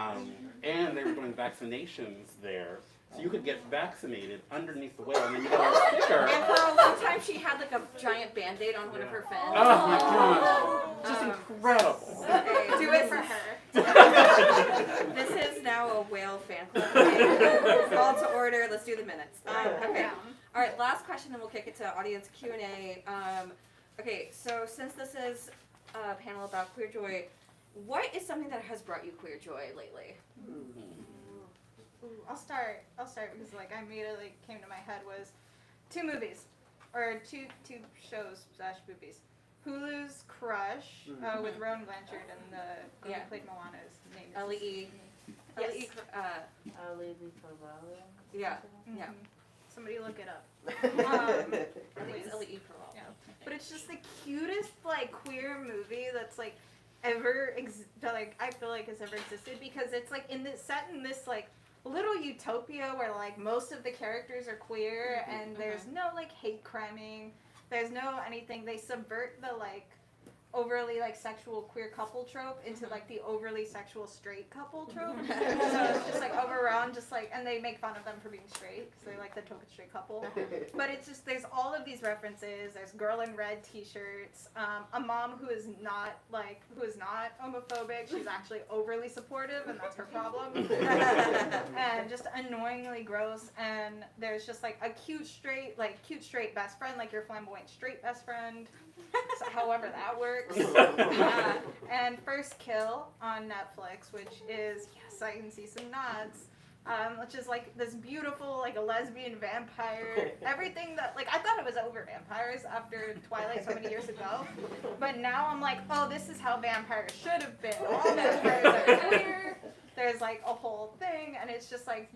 And they were doing vaccinations there. So you could get vaccinated underneath the whale, and then you got a sticker. And for a long time, she had like a giant Band-Aid on one of her fins. Oh my god. Just incredible. Okay, Do it for her. This is now a whale fan club. Call to order. Let's do the minutes. Okay. All right. Last question, then we'll kick it to audience Q&A. Okay. So since this is a panel about queer joy, what is something that has brought you queer joy lately? Ooh, I'll start because like immediately came to my head was two movies or two shows / movies. Hulu's Crush with Rowan Blanchard and the girl who played Moana's name is L.E. Yes. Yeah. Mhm. Yeah. Somebody look it up. I think it's L.E. for all. Yeah. But it's just the cutest like queer movie that's like ever I feel like has ever existed because it's like set in this like little utopia where like most of the characters are queer and there's no like hate criming, there's no anything. They subvert the like overly like sexual queer couple trope into like the overly sexual straight couple trope. So it's just like overall just like, and they make fun of them for being straight because they like the token straight couple. But it's just there's all of these references. There's girl in red T-shirts, a mom who is not homophobic. She's actually overly supportive, and that's her problem. And just annoyingly gross. And there's just like a cute straight best friend, like your flamboyant straight best friend. So however that works. And First Kill on Netflix, which is, yes, I can see some nods, which is like this beautiful, like a lesbian vampire, everything that, like I thought it was over vampires after Twilight so many years ago, but now I'm like, oh, this is how vampires should have been. All vampires are queer, there's like a whole thing, and it's just like,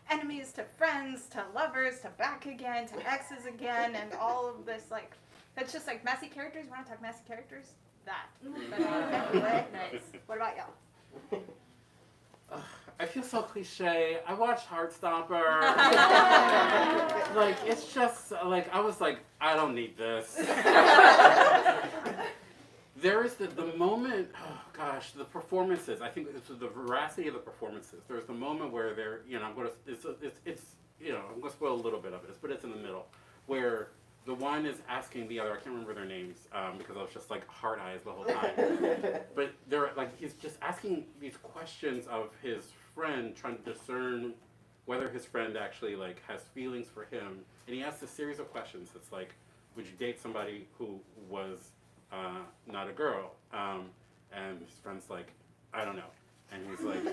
enemies to friends, to lovers, to back again, to exes again, and all of this like, it's just like messy characters. You want to talk messy characters? That. Anyway, Nice. what about y'all? I feel so cliche. I watched Heartstopper. Like, it's just, like, I was like, I don't need this. There is the moment, oh gosh, the performances. I think it's the veracity of the performances. There's the moment where they're, I'm going to, I'm going to spoil a little bit of it, but it's in the middle, where the one is asking the other, I can't remember their names, because I was just like hard eyes the whole time. But they're like, he's just asking these questions of his friend, trying to discern whether his friend actually like has feelings for him. And he asks a series of questions. It's like, would you date somebody who was not a girl? And his friend's like, I don't know. And he's like,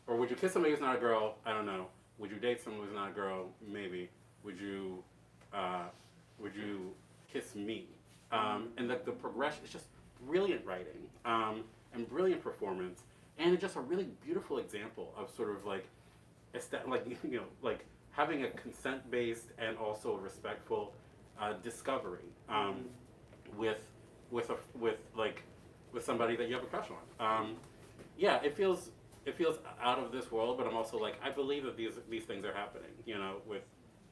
or would you kiss somebody who's not a girl? I don't know. Would you date someone who's not a girl? Maybe. Would you kiss me? And the progression, it's just brilliant writing and brilliant performance, and it's just a really beautiful example of sort of like, like having a consent-based and also respectful discovery with somebody that you have a crush on. Yeah, it feels out of this world, but I'm also like, I believe that these things are happening,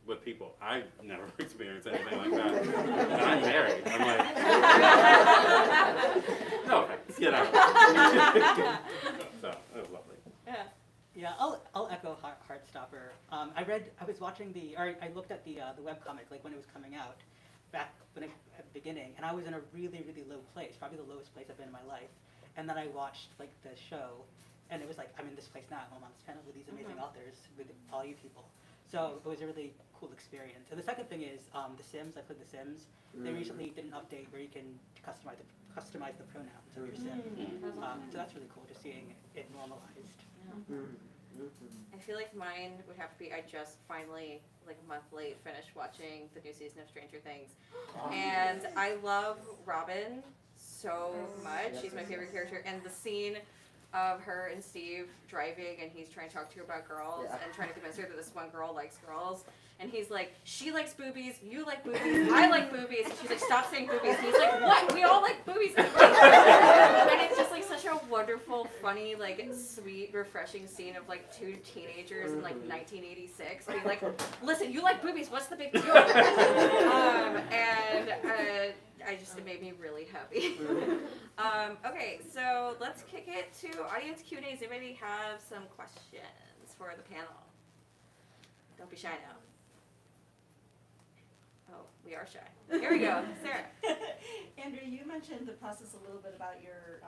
with people. I've never experienced anything like that. And I'm married. I'm like, no offense, So, it was lovely. Yeah, I'll echo Heartstopper. I looked at the webcomic like when it was coming out, back at the beginning, and I was in a really, really low place, probably the lowest place I've been in my life. And then I watched like the show, and it was like, I'm in this place now. I'm on this panel with these amazing authors, with all you people. So it was a really cool experience. And the second thing is The Sims. I played The Sims. They recently did an update where you can customize the pronouns of your sim. So that's really cool, just seeing it normalized. I feel like mine would have to be, I just finally, like a month late, finished watching the new season of Stranger Things. And I love Robin so much. She's my favorite character. And the scene of her and Steve driving, and he's trying to talk to her about girls and trying to convince her that this one girl likes girls. And he's like, she likes boobies, you like boobies, I like boobies. And she's like, stop saying boobies. And he's like, what? We all like boobies. And it's just like such a wonderful, funny, like sweet, refreshing scene of like two teenagers in like 1986 being like, listen, you like boobies, what's the big deal? It made me really happy. Okay, so let's kick it to audience Q&A. Does anybody have some questions for the panel? Don't be shy now. Oh, we are shy. Here we go. Sarah. Andrea, you mentioned the process a little bit about your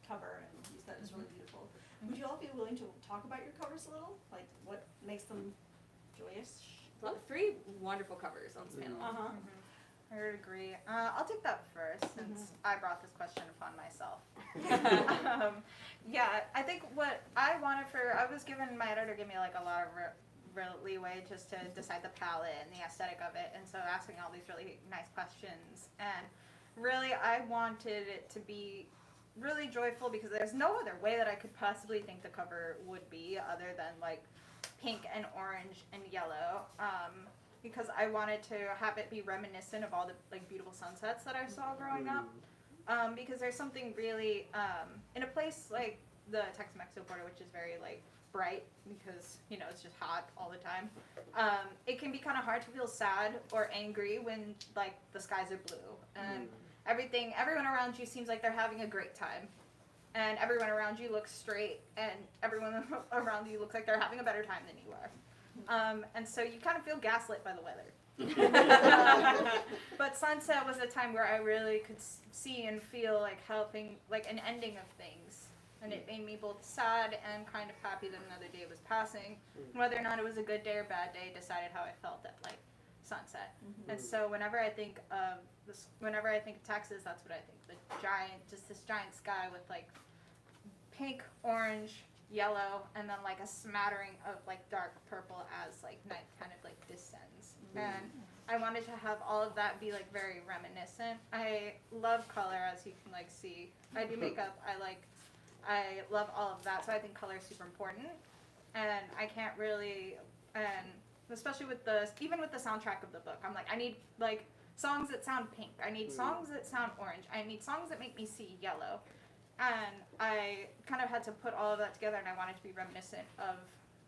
cover, and you said it was really beautiful. Would you all be willing to talk about your covers a little? Like, what makes them joyous? Well, 3 wonderful covers on this panel. I would agree. I'll take that first since I brought this question upon myself. Yeah, I think what I wanted I was given, my editor gave me like a lot of real leeway just to decide the palette and the aesthetic of it, and so asking all these really nice questions. And really, I wanted it to be really joyful because there's no other way that I could possibly think the cover would be other than like pink and orange and yellow. Because I wanted to have it be reminiscent of all the like beautiful sunsets that I saw growing up. Because there's something really in a place like the Texas-Mexico border, which is very like bright because you know it's just hot all the time. It can be kind of hard to feel sad or angry when like the skies are blue and everyone around you seems like they're having a great time, and everyone around you looks straight, and everyone around you looks like they're having a better time than you are. And so you kind of feel gaslit by the weather. But sunset was a time where I really could see and feel like helping, like an ending of things. And it made me both sad and kind of happy that another day was passing. Whether or not it was a good day or bad day decided how I felt at like sunset. And so whenever I think of Texas, that's what I think. This giant sky with like pink, orange, yellow, and then like a smattering of like dark purple as like night kind of like descends. And I wanted to have all of that be like very reminiscent. I love color, as you can like see. I do makeup. I love all of that, so I think color is super important. And I can't really, and especially even with the soundtrack of the book, I'm like, I need like songs that sound pink. I need songs that sound orange. I need songs that make me see yellow. And I kind of had to put all of that together, and I wanted to be reminiscent of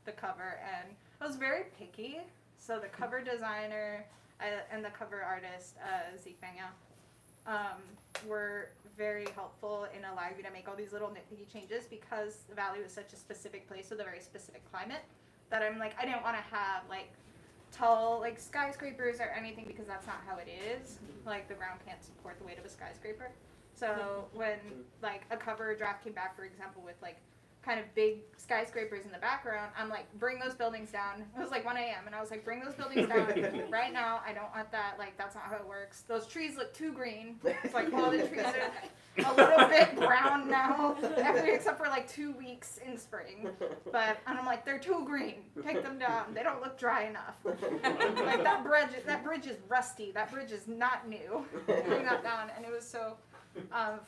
the cover. And I was very picky, so the cover designer and the cover artist, Zeke Banya, were very helpul in allowing me to make all these little nitpicky changes because the valley was such a specific place with a very specific climate that I'm like, I didn't want to have like tall like skyscrapers or anything because that's not how it is. Like the ground can't support the weight of a skyscraper. So when like a cover draft came back, for example, with like kind of big skyscrapers in the background, I'm like, bring those buildings down. It was like 1 a.m. and I was like, bring those buildings down right now. I don't want that. Like, that's not how it works. Those trees look too green. It's like all the trees are a little bit brown now, except for like 2 weeks in spring. And I'm like, they're too green. Take them down. They don't look dry enough. Like that bridge is rusty. That bridge is not new. Bring that down. And it was so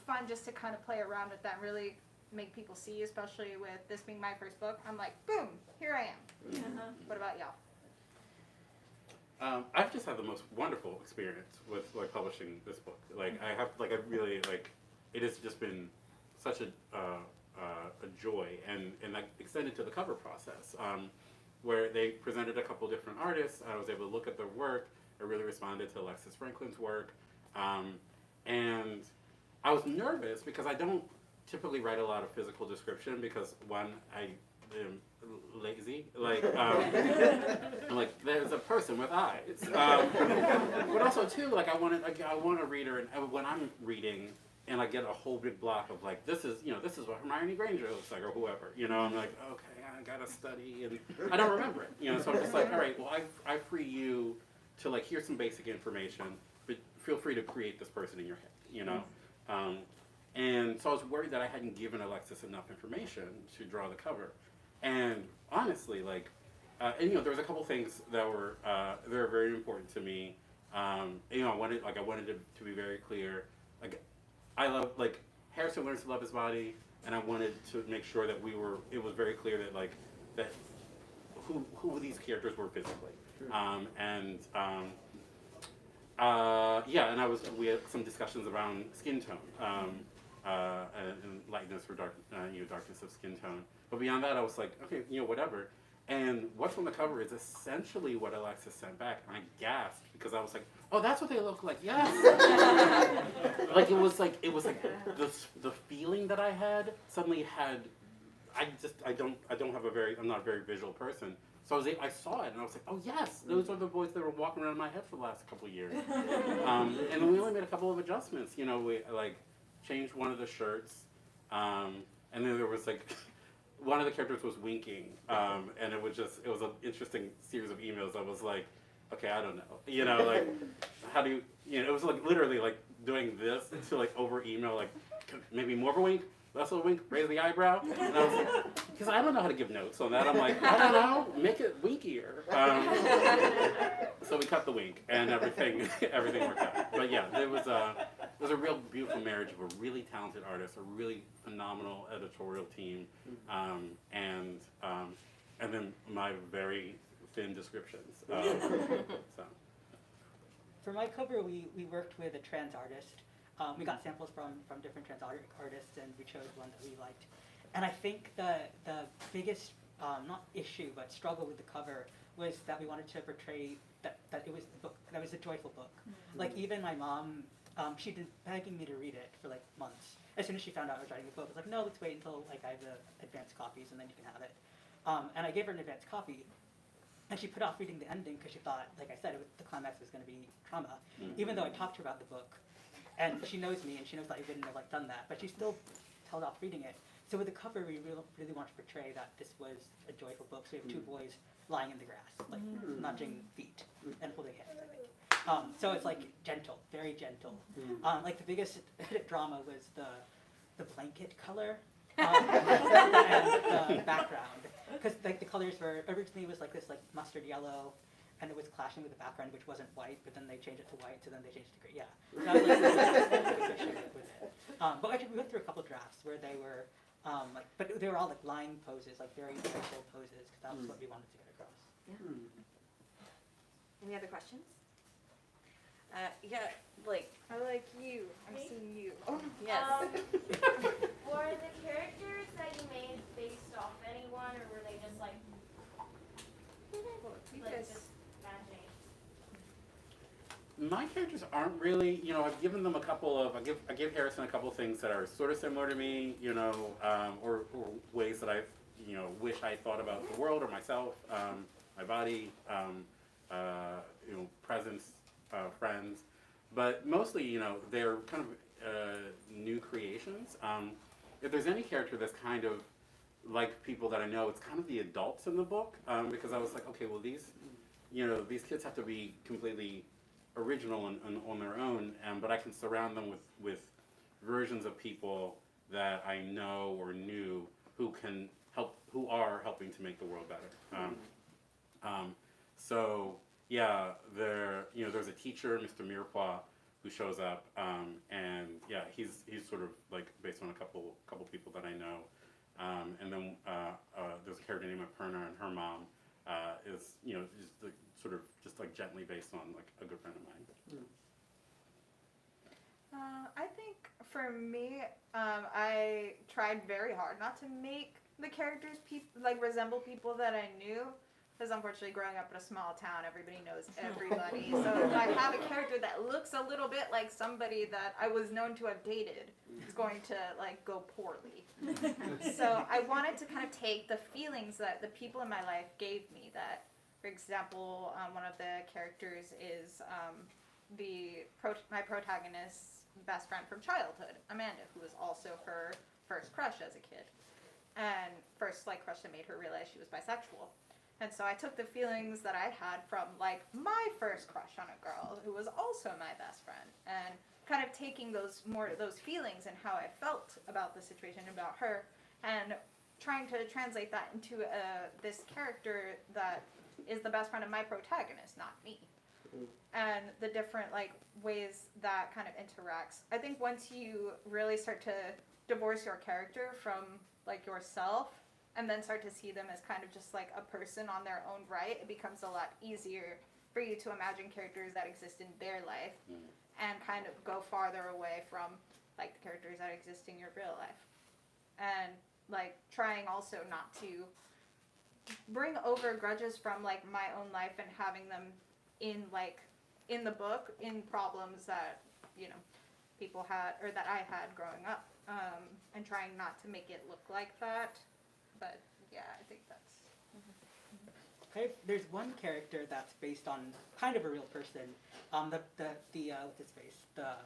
fun just to kind of play around with that, really make people see, especially with this being my first book. I'm like, boom, here I am. What about y'all? I've just had the most wonderful experience with like publishing this book. Like I have, like I really like, it has just been such a joy, and that extended to the cover process, where they presented a couple different artists. I was able to look at their work. I really responded to Alexis Franklin's work, and I was nervous because I don't typically write a lot of physical description because one, I am lazy. Like, I'm like, there's a person with eyes. But also two, like I want a reader, and when I'm reading, and I get a whole big block of like, this is what Hermione Granger looks like, or whoever, I'm like, okay, I gotta study, and I don't remember it, so I'm just like, all right, well, I free you to like, here's some basic information, but feel free to create this person in your head, and so I was worried that I hadn't given Alexis enough information to draw the cover, and honestly, like, and there was a couple things that were very important to me. I wanted it to be very clear. Like, I love, like, Harrison learns to love his body, and I wanted to make sure that it was very clear that, like, that who these characters were physically. And we had some discussions around skin tone, and lightness or darkness of skin tone. But beyond that, I was like, okay, whatever. And what's on the cover is essentially what Alexis sent back, and I gasped because I was like, "Oh, that's what they look like." Yes. It was like the feeling that I had suddenly had. I'm not a very visual person, so I saw it and I was like, "Oh yes, those are the boys that were walking around my head for the last couple of years." And we only made a couple of adjustments. We like changed one of the shirts, and then there was like. One of the characters was winking, and it was an interesting series of emails. I was like, okay, I don't know, like, how do you, it was like literally like doing this to like over email, like maybe more of a wink, less of a wink, raise the eyebrow, and I was like, because I don't know how to give notes on that. I'm like, I don't know, make it winkier. So we cut the wink, and everything worked out. But yeah, it was a real beautiful marriage of a really talented artist, a really phenomenal editorial team, and then my very thin descriptions. So. For my cover, we worked with a trans artist. We got samples from different trans artists, and we chose one that we liked. And I think the biggest, not issue, but struggle with the cover was that we wanted to portray that it was the book, that was a joyful book. Mm-hmm. Like, even my mom, she'd been begging me to read it for like months. As soon as she found out I was writing a book, I was like, no, let's wait until like I have the advanced copies and then you can have it. And I gave her an advanced copy, and she put off reading the ending because she thought, like I said, the climax was going to be trauma. Mm-hmm. Even though I talked to her about the book, and she knows me and she knows that I wouldn't have like done that, but she still held off reading it. So with the cover, we really wanted to portray that this was a joyful book. So we have two boys lying in the grass, like nudging feet and holding hands, I think. So it's like gentle, very gentle. Like the biggest drama was the blanket color and the background, because like the colors were originally was like this like mustard yellow, and it was clashing with the background, which wasn't white, but then they changed it to white, so then they changed it to gray. Yeah, that was like the big issue with it. But actually, we went through a couple drafts where they were. But they were all like lying poses, like very joyful poses, because that was what we wanted to get across. Yeah. Any other questions? Yeah, like. I like you. I'm Me? seeing you. Oh, yes. Were the characters that you made based off anyone, or were they just like just imagining? My characters aren't really, I've given them I give Harrison a couple of things that are sort of similar to me, or ways that I, wish I thought about the world or myself, my body, presence, friends. But mostly, they're kind of new creations. If there's any character that's kind of like people that I know, it's kind of the adults in the book, because I was like, okay, well these kids have to be completely original and on their own, but I can surround them with versions of people that I know or knew who are helping to make the world better. So yeah, there's a teacher, Mr. Mirepoix, who shows up, and yeah, he's sort of like based on a couple people that I know, and then there's a character named Perna, and her mom is just the, sort of just like gently based on like a good friend of mine. I think for me, I tried very hard not to make the characters resemble people that I knew. Because unfortunately, growing up in a small town, everybody knows everybody. So if I have a character that looks a little bit like somebody that I was known to have dated, it's going to like go poorly. So I wanted to kind of take the feelings that the people in my life gave me. That, for example, one of the characters is my protagonist's best friend from childhood, Amanda, who was also her first crush as a kid. And first like crush that made her realize she was bisexual. And so I took the feelings that I had from like my first crush on a girl who was also my best friend, and kind of taking those feelings and how I felt about the situation, about her, and trying to translate that into this character that is the best friend of my protagonist, not me. And the different like ways that kind of interacts. I think once you really start to divorce your character from like yourself, and then start to see them as kind of just like a person on their own right, it becomes a lot easier for you to imagine characters that exist in their life and kind of go farther away from like the characters that exist in your real life. And like trying also not to bring over grudges from like my own life and having them in like in the book in problems that, you know, people had or that I had growing up, and trying not to make it look like that. But yeah, I think that's. There's one character that's based on kind of a real person. What's his face? The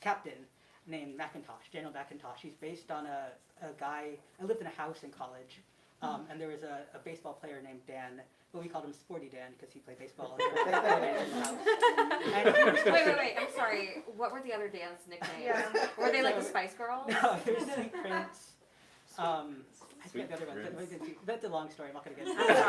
captain named McIntosh, Daniel McIntosh. He's based on a guy. I lived in a house in college, and there was a baseball player named Dan, but we called him Sporty Dan because he played baseball. Wait, I'm sorry. What were the other Dan's nicknames? Yeah. Were they like the Spice Girls? No, there's Sweet Prince. I forget the other one. That's a long story. I'm not going to get into it. I'm so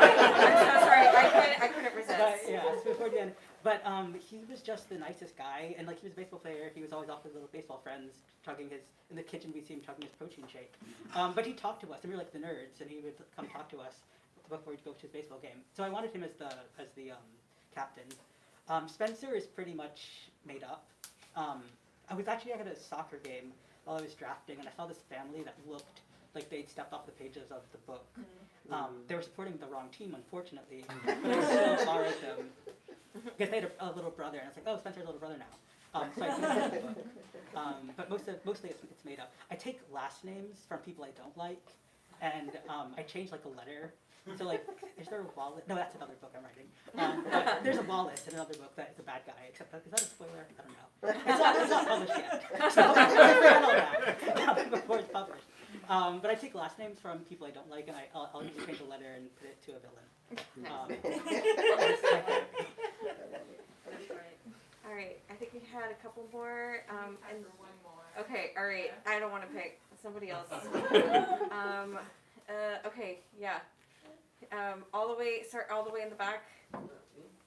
sorry. I couldn't resist. But yeah, so before the end. But he was just the nicest guy, and like he was a baseball player. He was always off with little baseball friends, in the kitchen. We see him chugging his protein shake. But he talked to us, and we were like the nerds, and he would come talk to us before we'd go to his baseball game. So I wanted him as the captain. Spencer is pretty much made up. I was actually at a soccer game while I was drafting, and I saw this family that looked like they'd stepped off the pages of the book. They were supporting the wrong team, unfortunately. But I still borrowed them because they had a little brother, and it's like, oh, Spencer's a little brother now. So I put it in the book. But mostly it's made up. I take last names from people I don't like, and I change like a letter. So like, is there a Wallace? No, that's another book I'm writing. But there's a Wallace in another book that is a bad guy. Except is that a spoiler? I don't know. It's not published yet. So I forget all that before it's published. But I take last names from people I don't like, and I'll just change a letter and put it to a villain. That's right. All right, I think we had a couple more. And one more. okay, all right. I don't want to pick somebody else. Okay, yeah. All the way in the back.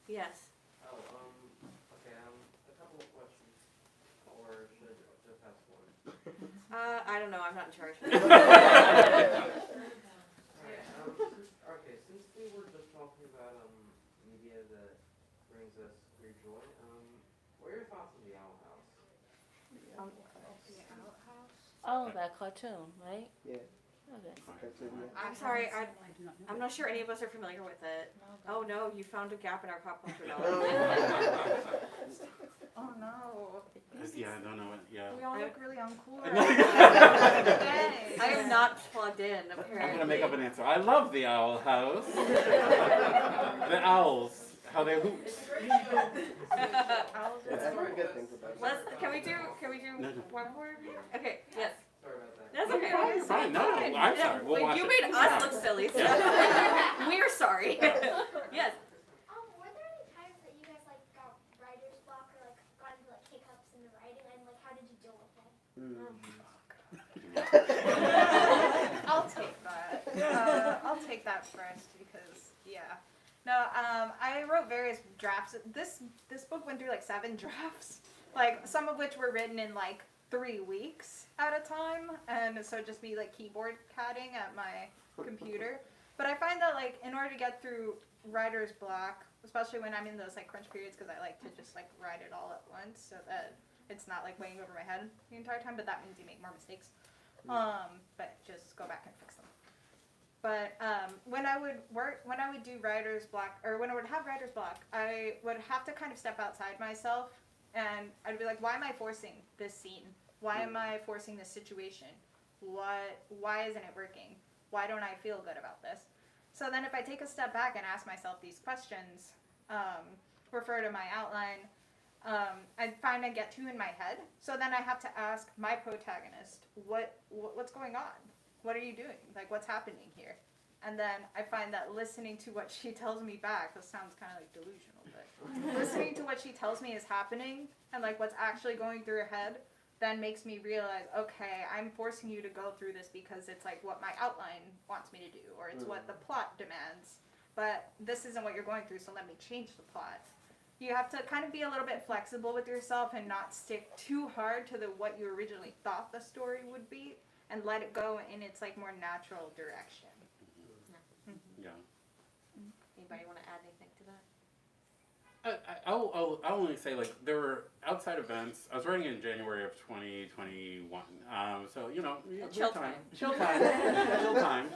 Yes. Oh, okay, a couple of questions, or should I just ask one? I don't know. I'm not in charge. Okay, since we were just talking about media that brings us queer joy, what are your thoughts on the Owl House? Oh, that cartoon, right? Yeah. Okay. I'm sorry. I'm not sure any of us are familiar with it. Oh no, you found a gap in our pop culture knowledge. Oh no. Yeah, I don't know. Yeah. We all look really uncool. I am not plugged in, apparently. I'm gonna make up an answer. I love the Owl House. The owls, how they hoot. It's a very good thing about Can we do No. one more? Okay, yes. Sorry about that. That's okay. Fine, no, I'm sorry. We'll watch you it. made us look silly, so we're sorry. Yes. Were there any times that you guys like got writer's block or like got into like hiccups in the writing, and like how did you deal with it? I'll take that. I'll take that first because yeah. No, I wrote various drafts. This book went through like 7 drafts, like some of which were written in like 3 weeks at a time, and so just me like keyboard catting at my computer. But I find that like in order to get through writer's block, especially when I'm in those like crunch periods, because I like to just like write it all at once so that it's not like weighing over my head the entire time. But that means you make more mistakes. But just go back and fix them. But when I would do writer's block, or when I would have writer's block, I would have to kind of step outside myself, and I'd be like, why am I forcing this scene? Why am I forcing this situation? Why isn't it working? Why don't I feel good about this? So then if I take a step back and ask myself these questions, refer to my outline, I find I get too in my head. So then I have to ask my protagonist, what's going on? What are you doing? Like, what's happening here? And then I find that listening to what she tells me back, this sounds kind of like delusional, but listening to what she tells me is happening and like what's actually going through her head, then makes me realize, okay, I'm forcing you to go through this because it's like what my outline wants me to do, or it's what the plot demands. But this isn't what you're going through, so let me change the plot. You have to kind of be a little bit flexible with yourself and not stick too hard to what you originally thought the story would be, and let it go in its like more natural direction. Yeah. Anybody want to add anything to that? I'll only say, like, there were outside events. I was writing in January of 2021. So, you know, Chill time. Chill time.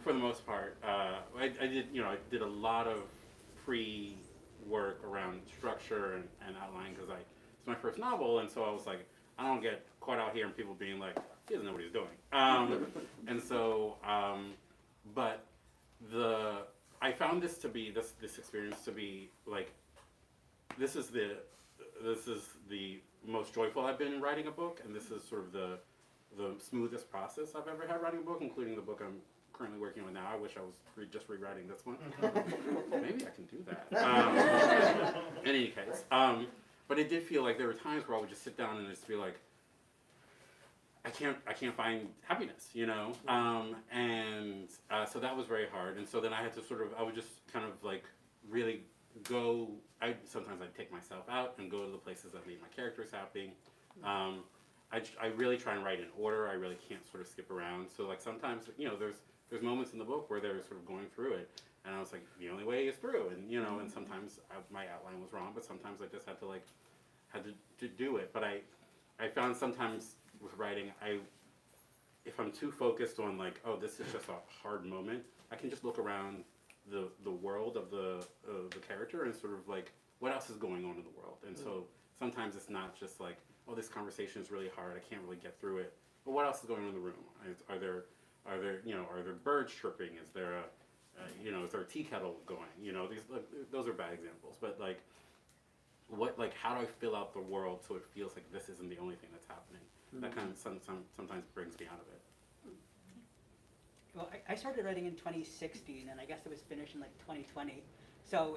For the most part. I did a lot of pre-work around structure and outline because it's my first novel, and so I was like, I don't get caught out here and people being like, he doesn't know what he's doing. And so, but I found this to be this experience to be like, this is the most joyful I've been writing a book, and this is sort of the smoothest process I've ever had writing a book, including the book I'm currently working on now. I wish I was just rewriting this one. Maybe I can do that. In any case, but it did feel like there were times where I would just sit down and just be like, I can't find happiness, you know, and so that was very hard. And so then I had to I would just kind of like really go. Sometimes I'd take myself out and go to the places that made my characters happy. I really try and write in order. I really can't sort of skip around. So like sometimes, you know, there's moments in the book where they're sort of going through it, and I was like, the only way is through, and you know, and sometimes my outline was wrong, but sometimes I just had to do it. But I found sometimes with writing, if I'm too focused on like, oh, this is just a hard moment, I can just look around the world of the character and sort of like, what else is going on in the world? And so sometimes it's not just like, oh, this conversation is really hard, I can't really get through it. But what else is going on in the room? Are there birds chirping? Is there is there a tea kettle going? You know, those are bad examples. But like, how do I fill out the world so it feels like this isn't the only thing that's happening? That kind of sometimes brings me out of it. Well, I started writing in 2016, and I guess it was finished in like 2020. So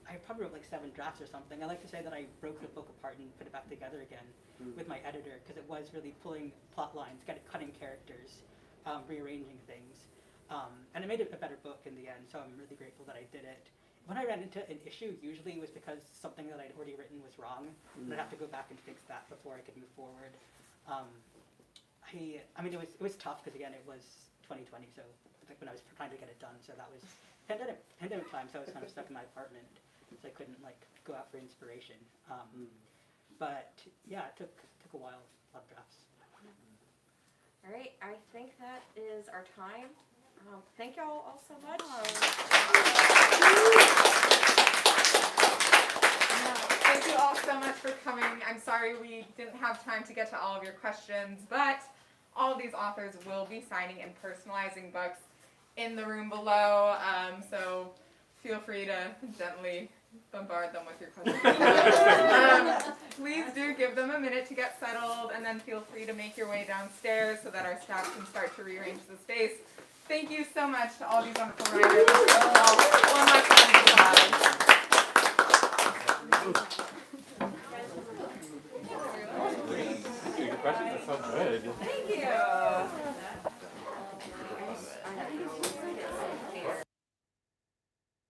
I probably wrote like 7 drafts or something. I like to say that I broke the book apart and put it back together again with my editor, because it was really pulling plot lines, cutting characters, rearranging things. And it made it a better book in the end, so I'm really grateful that I did it. When I ran into an issue, usually it was because something that I'd already written was wrong, and I'd have to go back and fix that before I could move forward. I mean, it was tough because, again, it was 2020, so like when I was trying to get it done, so that was pandemic time, so I was kind of stuck in my apartment, so I couldn't like go out for inspiration. But yeah, it took a while, a lot of drafts. All right, I think that is our time. Thank y'all all so much. Thank you all so much for coming. I'm sorry we didn't have time to get to all of your questions, but all of these authors will be signing and personalizing books in the room below, so feel free to gently bombard them with your questions. Please do give them a minute to get settled, and then feel free to make your way downstairs so that our staff can start to rearrange the space. Thank you so much to all these wonderful writers. One last round of applause. Your questions are so good. Thank you.